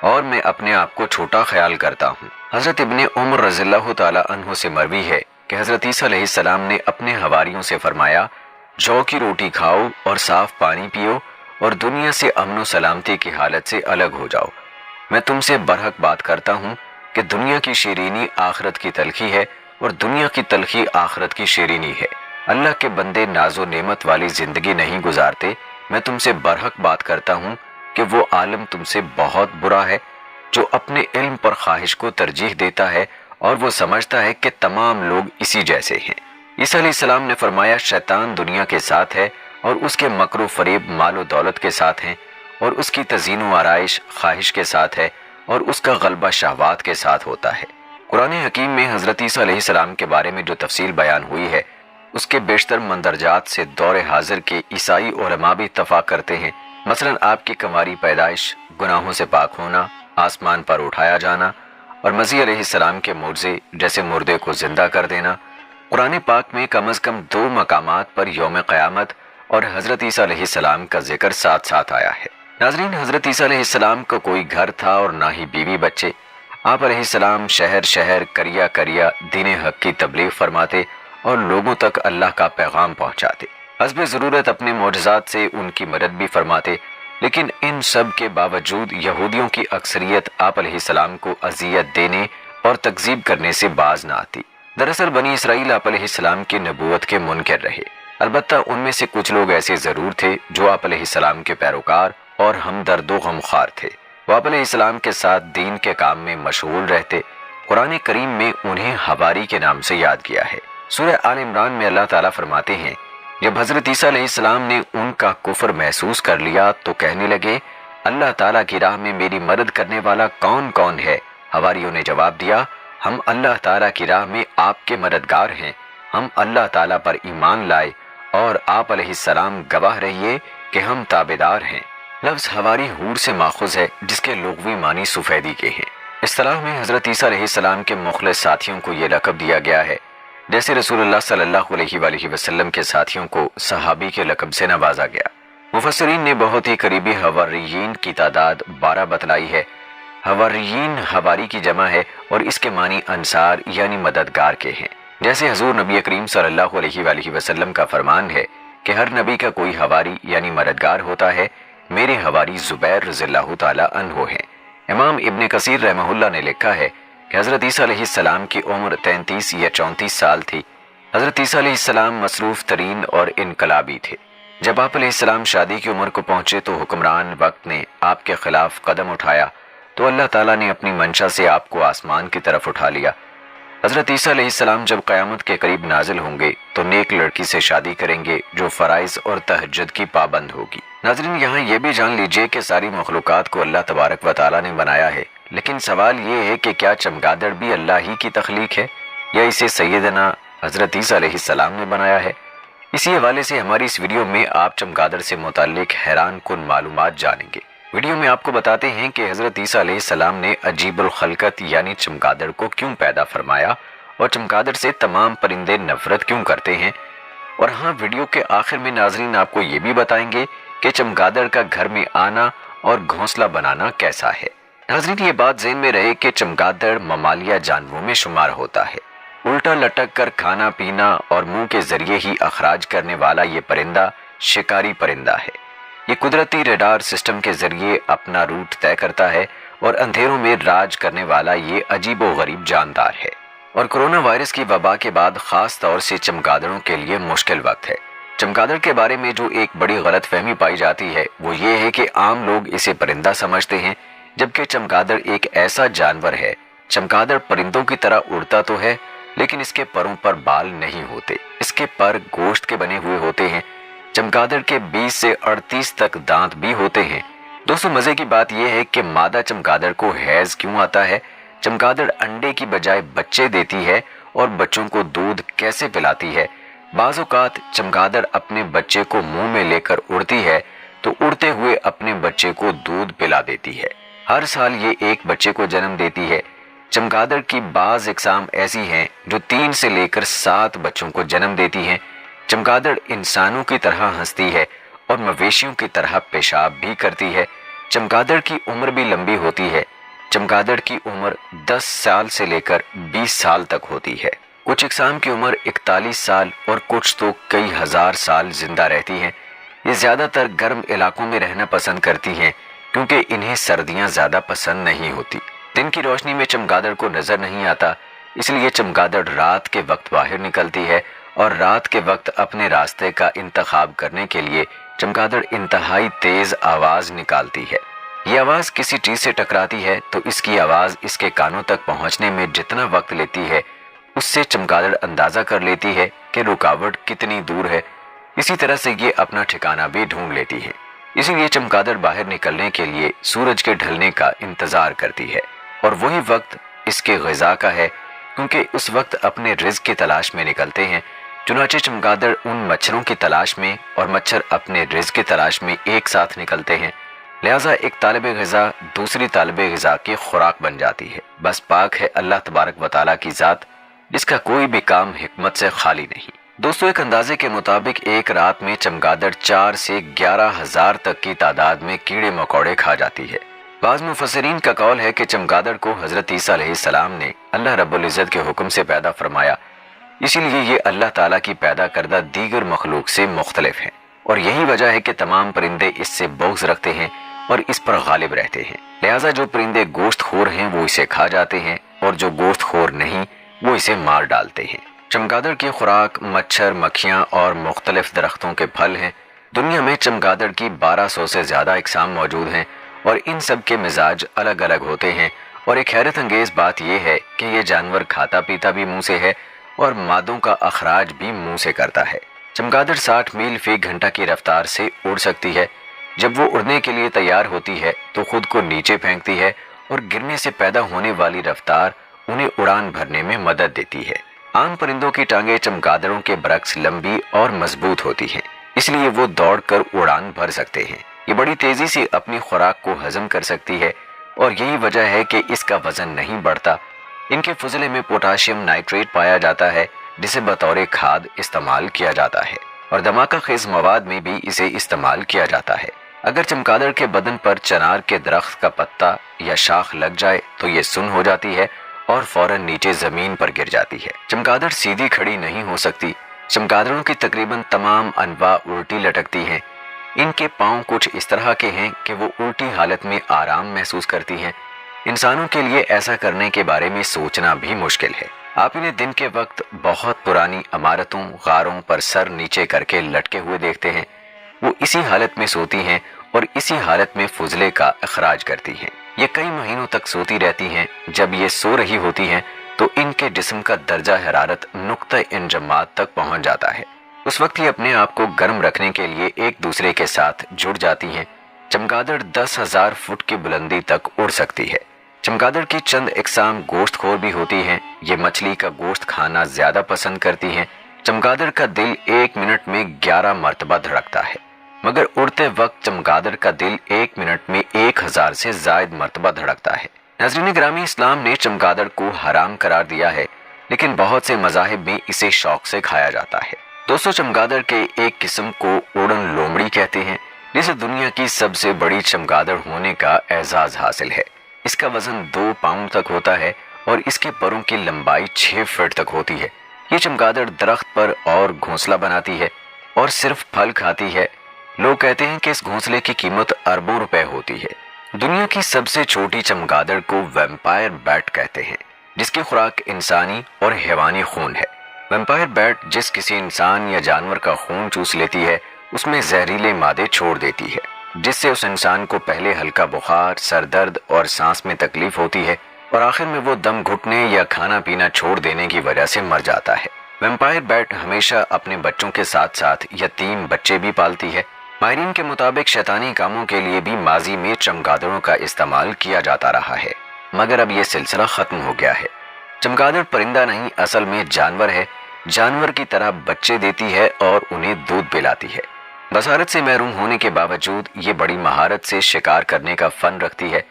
اور میں اپنے آپ کو چھوٹا خیال کرتا ہوں۔ حضرت ابن عمر رضی اللہ تعالی عنہ سے مروی ہے کہ حضرت عیسیٰ علیہ السلام نے اپنے حواریوں سے فرمایا، جو کی روٹی کھاؤ اور صاف پانی پیو اور دنیا سے امن و سلامتی کی حالت سے الگ ہو جاؤ۔ میں تم سے برحق بات کرتا ہوں کہ دنیا کی شیرینی آخرت کی تلخی ہے اور دنیا کی تلخی آخرت کی شیرینی ہے۔ اللہ کے بندے ناز و نعمت والی زندگی نہیں گزارتے۔ میں تم سے برحق بات کرتا ہوں کہ وہ عالم تم سے بہت برا ہے جو اپنے علم پر خواہش کو ترجیح دیتا ہے اور وہ سمجھتا ہے کہ تمام لوگ اسی جیسے ہیں۔ عیسیٰ علیہ السلام نے فرمایا، شیطان دنیا کے ساتھ ہے اور اس کے مکر و فریب مال و دولت کے ساتھ ہیں، اور اس کی تزیین و آرائش خواہش کے ساتھ ہے، اور اس کا غلبہ شہوات کے ساتھ ہوتا ہے۔ قرآن حکیم میں حضرت عیسیٰ علیہ السلام کے بارے میں جو تفصیل بیان ہوئی ہے، اس کے بیشتر مندرجات سے دور حاضر کے عیسائی علماء بھی اتفاق کرتے ہیں۔ مثلا آپ کی کنواری پیدائش، گناہوں سے پاک ہونا، آسمان پر اٹھایا جانا، اور مسیح علیہ السلام کے معجزے جیسے مردے کو زندہ کر دینا۔ قرآن پاک میں کم از کم 2 مقامات پر یوم قیامت اور حضرت عیسیٰ علیہ السلام کا ذکر ساتھ ساتھ آیا ہے۔ ناظرین، حضرت عیسیٰ علیہ السلام کا کوئی گھر تھا اور نہ ہی بیوی بچے۔ آپ علیہ السلام شہر شہر کریا کریا دین حق کی تبلیغ فرماتے اور لوگوں تک اللہ کا پیغام پہنچاتے، حسب ضرورت اپنے معجزات سے ان کی مدد بھی فرماتے، لیکن ان سب کے باوجود یہودیوں کی اکثریت آپ علیہ السلام کو اذیت دینے اور تکذیب کرنے سے باز نہ آتی۔ دراصل بنی اسرائیل آپ علیہ السلام کی نبوت کے منکر رہے، البتہ ان میں سے کچھ لوگ ایسے ضرور تھے جو آپ علیہ السلام کے پیروکار اور ہمدرد و غمخوار تھے۔ وہ آپ علیہ السلام کے ساتھ دین کے کام میں مشغول رہتے۔ قرآن کریم میں انہیں حواری کے نام سے یاد کیا ہے۔ سورہ آل عمران میں اللہ تعالیٰ فرماتے ہیں، جب حضرت عیسیٰ علیہ السلام نے ان کا کفر محسوس کر لیا تو کہنے لگے، اللہ تعالیٰ کی راہ میں میری مدد کرنے والا کون کون ہے؟ حواریوں نے جواب دیا، ہم اللہ تعالیٰ کی راہ میں آپ کے مددگار ہیں، ہم اللہ تعالیٰ پر ایمان لائے اور آپ علیہ السلام گواہ رہیے کہ ہم تابعدار ہیں۔ لفظ حواری حور سے ماخوذ ہے جس کے لغوی معنی سفیدی کے ہیں۔ اصطلاح میں حضرت عیسیٰ علیہ السلام کے مخلص ساتھیوں کو یہ لقب دیا گیا ہے، جیسے رسول اللہ صلی اللہ علیہ وآلہ وسلم کے ساتھیوں کو صحابی کے لقب سے نوازا گیا۔ مفسرین نے بہت ہی قریبی حواریین کی تعداد 12 بتلائی ہے۔ حواریین حواری کی جمع ہے اور اس کے معنی انصار یعنی مددگار کے ہیں۔ جیسے حضور نبی کریم صلی اللہ علیہ وآلہ وسلم کا فرمان ہے کہ ہر نبی کا کوئی حواری یعنی مددگار ہوتا ہے، میرے حواری زبیر رضی اللہ تعالی عنہ ہیں۔ امام ابن کثیر رحمہ اللہ نے لکھا ہے کہ حضرت عیسیٰ علیہ السلام کی عمر 33 یا 34 سال تھی۔ حضرت عیسیٰ علیہ السلام مصروف ترین اور انقلابی تھے۔ جب آپ علیہ السلام شادی کی عمر کو پہنچے تو حکمران وقت نے آپ کے خلاف قدم اٹھایا تو اللہ تعالیٰ نے اپنی منشا سے آپ کو آسمان کی طرف اٹھا لیا۔ حضرت عیسیٰ علیہ السلام جب قیامت کے قریب نازل ہوں گے تو نیک لڑکی سے شادی کریں گے جو فرائض اور تہجد کی پابند ہوگی۔ ناظرین، یہاں یہ بھی جان لیجئے کہ ساری مخلوقات کو اللہ تبارک و تعالیٰ نے بنایا ہے، لیکن سوال یہ ہے کہ کیا چمگادڑ بھی اللہ ہی کی تخلیق ہے یا اسے سیدنا حضرت عیسیٰ علیہ السلام نے بنایا ہے؟ اسی حوالے سے ہماری اس ویڈیو میں آپ چمگادڑ سے متعلق حیران کن معلومات جانیں گے۔ ویڈیو میں آپ کو بتاتے ہیں کہ حضرت عیسیٰ علیہ السلام نے عجیب الخلقت یعنی چمگادڑ کو کیوں پیدا فرمایا اور چمگادڑ سے تمام پرندے نفرت کیوں کرتے ہیں، اور ہاں ویڈیو کے آخر میں ناظرین آپ کو یہ بھی بتائیں گے کہ چمگادڑ کا گھر میں آنا اور گھونسلہ بنانا کیسا ہے۔ ناظرین، یہ بات ذہن میں رہے کہ چمگادڑ ممالیہ جانوروں میں شمار ہوتا ہے۔ الٹا لٹک کر کھانا پینا اور منہ کے ذریعے ہی اخراج کرنے والا یہ پرندہ شکاری پرندہ ہے۔ یہ قدرتی ریڈار سسٹم کے ذریعے اپنا روٹ طے کرتا ہے اور اندھیروں میں راج کرنے والا یہ عجیب و غریب جاندار ہے، اور کرونا وائرس کی وبا کے بعد خاص طور سے چمگادڑوں کے لیے مشکل وقت ہے۔ چمگادڑ کے بارے میں جو ایک بڑی غلط فہمی پائی جاتی ہے وہ یہ ہے کہ عام لوگ اسے پرندہ سمجھتے ہیں، جبکہ چمگادڑ ایک ایسا جانور ہے۔ چمگادڑ پرندوں کی طرح اڑتا تو ہے لیکن اس کے پروں پر بال نہیں ہوتے، اس کے پر گوشت کے بنے ہوئے ہوتے ہیں۔ چمگادڑ کے 20 سے 38 تک دانت بھی ہوتے ہیں۔ دوستو، مزے کی بات یہ ہے کہ مادہ چمگادڑ کو حیض کیوں آتا ہے؟ چمگادڑ انڈے کی بجائے بچے دیتی ہے اور بچوں کو دودھ کیسے پلاتی ہے؟ بعض اوقات چمگادڑ اپنے بچے کو منہ میں لے کر اڑتی ہے تو اڑتے ہوئے اپنے بچے کو دودھ پلا دیتی ہے۔ ہر سال یہ ایک بچے کو جنم دیتی ہے۔ چمگادڑ کی بعض اقسام ایسی ہیں جو 3 سے لے کر 7 بچوں کو جنم دیتی ہیں۔ چمگادڑ انسانوں کی طرح ہنستی ہے اور مویشیوں کی طرح پیشاب بھی کرتی ہے۔ چمگادڑ کی عمر بھی لمبی ہوتی ہے۔ چمگادڑ کی عمر 10 سال سے لے کر 20 سال تک ہوتی ہے۔ کچھ اقسام کی عمر 41 سال اور کچھ تو کئی ہزار سال زندہ رہتی ہیں۔ یہ زیادہ تر گرم علاقوں میں رہنا پسند کرتی ہیں کیونکہ انہیں سردیاں زیادہ پسند نہیں ہوتی۔ دن کی روشنی میں چمگادڑ کو نظر نہیں آتا، اس لیے چمگادڑ رات کے وقت باہر نکلتی ہے، اور رات کے وقت اپنے راستے کا انتخاب کرنے کے لیے چمگادڑ انتہائی تیز آواز نکالتی ہے۔ یہ آواز کسی چیز سے ٹکراتی ہے تو اس کی آواز اس کے کانوں تک پہنچنے میں جتنا وقت لیتی ہے اس سے چمگادڑ اندازہ کر لیتی ہے کہ رکاوٹ کتنی دور ہے۔ اسی طرح سے یہ اپنا ٹھکانہ بھی ڈھونڈ لیتی ہے۔ اسی لیے چمگادڑ باہر نکلنے کے لیے سورج کے ڈھلنے کا انتظار کرتی ہے، اور وہی وقت اس کے غذا کا ہے کیونکہ اس وقت اپنے رزق کی تلاش میں نکلتے ہیں۔ چنانچہ چمگادڑ ان مچھروں کی تلاش میں اور مچھر اپنے رزق کی تلاش میں ایک ساتھ نکلتے ہیں، لہٰذا ایک طالب غذا دوسری طالب غذا کی خوراک بن جاتی ہے۔ بس پاک ہے اللہ تبارک و تعالیٰ کی ذات جس کا کوئی بھی کام حکمت سے خالی نہیں۔ دوستو، ایک اندازے کے مطابق ایک رات میں چمگادڑ 4 سے 11,000 تک کی تعداد میں کیڑے مکوڑے کھا جاتی ہے۔ بعض مفسرین کا قول ہے کہ چمگادڑ کو حضرت عیسیٰ علیہ السلام نے اللہ رب العزت کے حکم سے پیدا فرمایا، اسی لیے یہ اللہ تعالیٰ کی پیدا کردہ دیگر مخلوق سے مختلف ہیں، اور یہی وجہ ہے کہ تمام پرندے اس سے بغض رکھتے ہیں اور اس پر غالب رہتے ہیں۔ لہٰذا جو پرندے گوشت خور ہیں وہ اسے کھا جاتے ہیں، اور جو گوشت خور نہیں وہ اسے مار ڈالتے ہیں۔ چمگادڑ کی خوراک مچھر، مکھیاں اور مختلف درختوں کے پھل ہیں۔ دنیا میں چمگادڑ کی 1200 سے زیادہ اقسام موجود ہیں، اور ان سب کے مزاج الگ الگ ہوتے ہیں، اور ایک حیرت انگیز بات یہ ہے کہ یہ جانور کھاتا پیتا بھی منہ سے ہے اور مادوں کا اخراج بھی منہ سے کرتا ہے۔ چمگادڑ 60 میل فی گھنٹہ کی رفتار سے اڑ سکتی ہے۔ جب وہ اڑنے کے لیے تیار ہوتی ہے تو خود کو نیچے پھینکتی ہے، اور گرنے سے پیدا ہونے والی رفتار انہیں اڑان بھرنے میں مدد دیتی ہے۔ عام پرندوں کی ٹانگیں چمگادڑوں کے برعکس لمبی اور مضبوط ہوتی ہیں، اس لیے وہ دوڑ کر اڑان بھر سکتے ہیں۔ یہ بڑی تیزی سے اپنی خوراک کو ہضم کر سکتی ہے، اور یہی وجہ ہے کہ اس کا وزن نہیں بڑھتا۔ ان کے فضلے میں پوٹاشیم نائٹریٹ پایا جاتا ہے جسے بطور کھاد استعمال کیا جاتا ہے، اور دھماکہ خیز مواد میں بھی اسے استعمال کیا جاتا ہے۔ اگر چمگادڑ کے بدن پر چنار کے درخت کا پتا یا شاخ لگ جائے تو یہ سن ہو جاتی ہے اور فوراً نیچے زمین پر گر جاتی ہے۔ چمگادڑ سیدھی کھڑی نہیں ہو سکتی۔ چمگادڑوں کی تقریباً تمام انواع الٹی لٹکتی ہیں۔ ان کے پاؤں کچھ اس طرح کے ہیں کہ وہ الٹی حالت میں آرام محسوس کرتی ہیں۔ انسانوں کے لیے ایسا کرنے کے بارے میں سوچنا بھی مشکل ہے۔ آپ انہیں دن کے وقت بہت پرانی عمارتوں، غاروں پر سر نیچے کر کے لٹکے ہوئے دیکھتے ہیں، وہ اسی حالت میں سوتی ہیں اور اسی حالت میں فضلے کا اخراج کرتی ہیں۔ یہ کئی مہینوں تک سوتی رہتی ہیں۔ جب یہ سو رہی ہوتی ہیں تو ان کے جسم کا درجہ حرارت نقطہ انجماد تک پہنچ جاتا ہے۔ اس وقت یہ اپنے آپ کو گرم رکھنے کے لیے ایک دوسرے کے ساتھ جڑ جاتی ہیں۔ چمگادڑ 10,000 فٹ کی بلندی تک اڑ سکتی ہے۔ چمگادڑ کی چند اقسام گوشت خور بھی ہوتی ہیں۔ یہ مچھلی کا گوشت کھانا زیادہ پسند کرتی ہیں۔ چمگادڑ کا دل 1 منٹ میں 11 مرتبہ دھڑکتا ہے، مگر اڑتے وقت چمگادڑ کا دل 1 منٹ میں 1000 سے زائد مرتبہ دھڑکتا ہے۔ ناظرین گرامی، اسلام نے چمگادڑ کو حرام قرار دیا ہے، لیکن بہت سے مذاہب میں اسے شوق سے کھایا جاتا ہے۔ دوستو، چمگادڑ کے ایک قسم کو اڑن لومڑی کہتے ہیں، جسے دنیا کی سب سے بڑی چمگادڑ ہونے کا اعزاز حاصل ہے۔ اس کا وزن 2 پاؤنڈ تک ہوتا ہے اور اس کے پروں کی لمبائی 6 فٹ تک ہوتی ہے۔ یہ چمگادڑ درخت پر اور گھونسلہ بناتی ہے اور صرف پھل کھاتی ہے۔ لوگ کہتے ہیں کہ اس گھونسلے کی قیمت اربوں روپے ہوتی ہے۔ دنیا کی سب سے چھوٹی چمگادڑ کو ویمپائر بیٹ کہتے ہیں، جس کی خوراک انسانی اور حیوانی خون ہے۔ ویمپائر بیٹ جس کسی انسان یا جانور کا خون چوس لیتی ہے، اس میں زہریلے مادے چھوڑ دیتی ہے، جس سے اس انسان کو پہلے ہلکا بخار، سر درد اور سانس میں تکلیف ہوتی ہے، اور آخر میں وہ دم گھٹنے یا کھانا پینا چھوڑ دینے کی وجہ سے مر جاتا ہے۔ ویمپائر بیٹ ہمیشہ اپنے بچوں کے ساتھ ساتھ یتیم بچے بھی پالتی ہے۔ ماہرین کے مطابق شیطانی کاموں کے لیے بھی ماضی میں چمگادڑوں کا استعمال کیا جاتا رہا ہے، مگر اب یہ سلسلہ ختم ہو گیا ہے۔ چمگادڑ پرندہ نہیں، اصل میں جانور ہے۔ جانور کی طرح بچے دیتی ہے اور انہیں دودھ پلاتی ہے۔ بصارت سے محروم ہونے کے باوجود یہ بڑی مہارت سے شکار کرنے کا فن رکھتی ہے۔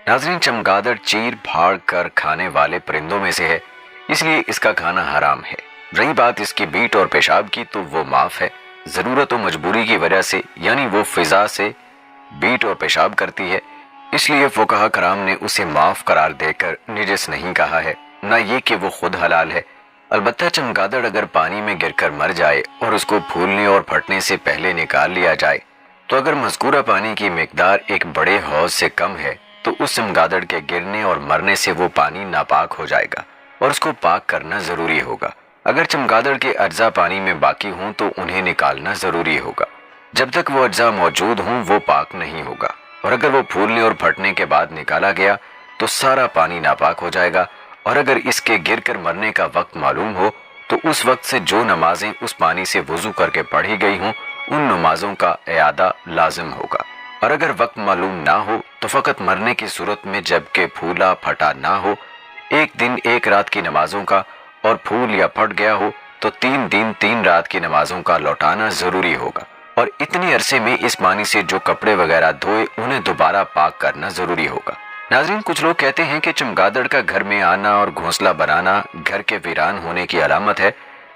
ناظرین، چمگادڑ چیر پھاڑ کر کھانے والے پرندوں میں سے ہے، اس لیے اس کا کھانا حرام ہے۔ رہی بات اس کی بیٹ اور پیشاب کی، تو وہ معاف ہے۔ ضرورت و مجبوری کی وجہ سے، یعنی وہ فضا سے بیٹ اور پیشاب کرتی ہے، اس لیے فقہاء کرام نے اسے معاف قرار دے کر نجس نہیں کہا ہے، نہ یہ کہ وہ خود حلال ہے۔ البتہ چمگادڑ اگر پانی میں گر کر مر جائے اور اس کو پھولنے اور پھٹنے سے پہلے نکال لیا جائے، تو اگر مذکورہ پانی کی مقدار ایک بڑے حوض سے کم ہے تو اس چمگادڑ کے گرنے اور مرنے سے وہ پانی ناپاک ہو جائے گا اور اس کو پاک کرنا ضروری ہوگا۔ اگر چمگادڑ کے اجزاء پانی میں باقی ہوں تو انہیں نکالنا ضروری ہوگا۔ جب تک وہ اجزاء موجود ہوں وہ پاک نہیں ہوگا، اور اگر وہ پھولنے اور پھٹنے کے بعد نکالا گیا تو سارا پانی ناپاک ہو جائے گا، اور اگر اس کے گر کر مرنے کا وقت معلوم ہو تو اس وقت سے جو نمازیں اس پانی سے وضو کر کے پڑھی گئی ہوں ان نمازوں کا اعادہ لازم ہوگا، اور اگر وقت معلوم نہ ہو تو فقط مرنے کی صورت میں جبکہ پھولا پھٹا نہ ہو 1 دن 1 رات کی نمازوں کا، اور پھول یا پھٹ گیا ہو تو 3 دن 3 رات کی نمازوں کا لوٹانا ضروری ہوگا، اور اتنے عرصے میں اس پانی سے جو کپڑے وغیرہ دھوئے انہیں دوبارہ پاک کرنا ضروری ہوگا۔ ناظرین، کچھ لوگ کہتے ہیں کہ چمگادڑ کا گھر میں آنا اور گھونسلہ بنانا گھر کے ویران ہونے کی علامت ہے،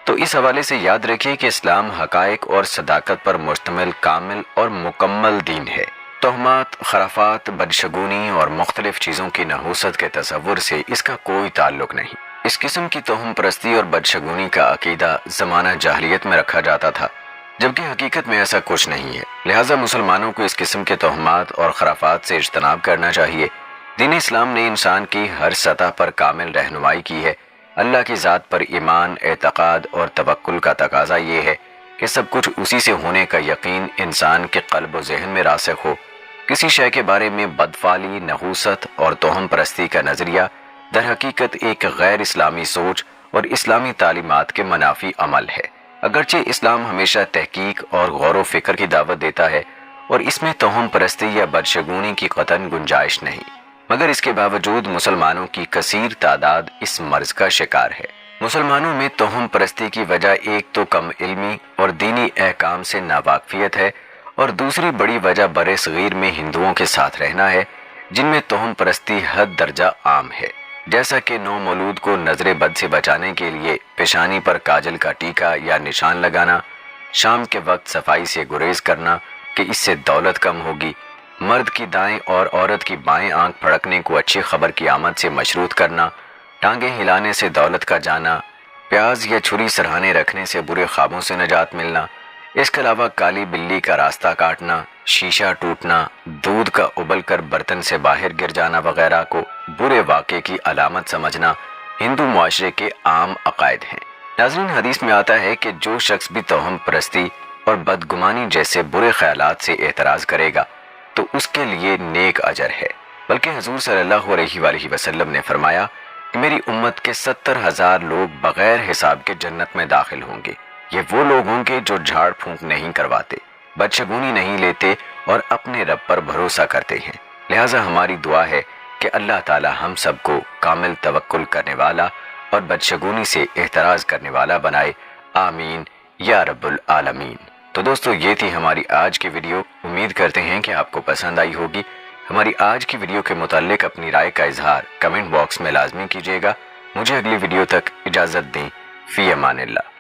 تو اس حوالے سے یاد رکھیے کہ اسلام حقائق اور صداقت پر مشتمل کامل اور مکمل دین ہے۔ تہمات، خرافات، بدشگونی اور مختلف چیزوں کی نحوست کے تصور سے اس کا کوئی تعلق نہیں۔ اس قسم کی توہم پرستی اور بدشگونی کا عقیدہ زمانہ جاہلیت میں رکھا جاتا تھا، جبکہ حقیقت میں ایسا کچھ نہیں ہے۔ لہٰذا مسلمانوں کو اس قسم کے توہمات اور خرافات سے اجتناب کرنا چاہیے۔ دین اسلام نے انسان کی ہر سطح پر کامل رہنمائی کی ہے۔ اللہ کی ذات پر ایمان، اعتقاد اور توکل کا تقاضا یہ ہے کہ سب کچھ اسی سے ہونے کا یقین انسان کے قلب و ذہن میں راسخ ہو۔ کسی شے کے بارے میں بدفعلی، نحوست اور توہم پرستی کا نظریہ در حقیقت ایک غیر اسلامی سوچ اور اسلامی تعلیمات کے منافی عمل ہے۔ اگرچہ اسلام ہمیشہ تحقیق اور غور و فکر کی دعوت دیتا ہے اور اس میں توہم پرستی یا بدشگونی کی قطعاً گنجائش نہیں، مگر اس کے باوجود مسلمانوں کی کثیر تعداد اس مرض کا شکار ہے۔ مسلمانوں میں توہم پرستی کی وجہ ایک تو کم علمی اور دینی احکام سے ناواقفیت ہے، اور دوسری بڑی وجہ برِ صغیر میں ہندوؤں کے ساتھ رہنا ہے، جن میں توہم پرستی حد درجہ عام ہے، جیسا کہ نو مولود کو نظر بد سے بچانے کے لیے پیشانی پر کاجل کا ٹیکا یا نشان لگانا، شام کے وقت صفائی سے گریز کرنا کہ اس سے دولت کم ہوگی، مرد کی دائیں اور عورت کی بائیں آنکھ پھڑکنے کو اچھی خبر کی آمد سے مشروط کرنا، ٹانگیں ہلانے سے دولت کا جانا، پیاز یا چھری سرہانے رکھنے سے برے خوابوں سے نجات ملنا، اس کے علاوہ کالی بلی کا راستہ کاٹنا، شیشہ ٹوٹنا، دودھ کا ابل کر برتن سے باہر گر جانا وغیرہ کو برے واقعے کی علامت سمجھنا ہندو معاشرے کے عام عقائد ہیں۔ ناظرین، حدیث میں آتا ہے کہ جو شخص بھی توہم پرستی اور بدگمانی جیسے برے خیالات سے اعتراض کرے گا تو اس کے لیے نیک اجر ہے۔ بلکہ حضور صلی اللہ علیہ وآلہ وسلم نے فرمایا کہ میری امت کے 70,000 لوگ بغیر حساب کے جنت میں داخل ہوں گے۔ یہ وہ لوگ ہوں گے جو جھاڑ پھونک نہیں کرواتے، بدشگونی نہیں لیتے اور اپنے رب پر بھروسہ کرتے ہیں۔ لہٰذا ہماری دعا ہے کہ اللہ تعالی ہم سب کو کامل توکل کرنے والا اور بدشگونی سے احتراز کرنے والا بنائے، آمین یا رب العالمین۔ تو دوستو، یہ تھی ہماری آج کی ویڈیو۔ امید کرتے ہیں کہ آپ کو پسند آئی ہوگی۔ ہماری آج کی ویڈیو کے متعلق اپنی رائے کا اظہار کمنٹ باکس میں لازمی کیجیے گا۔ مجھے اگلی ویڈیو تک اجازت دیں۔ فی امان اللہ۔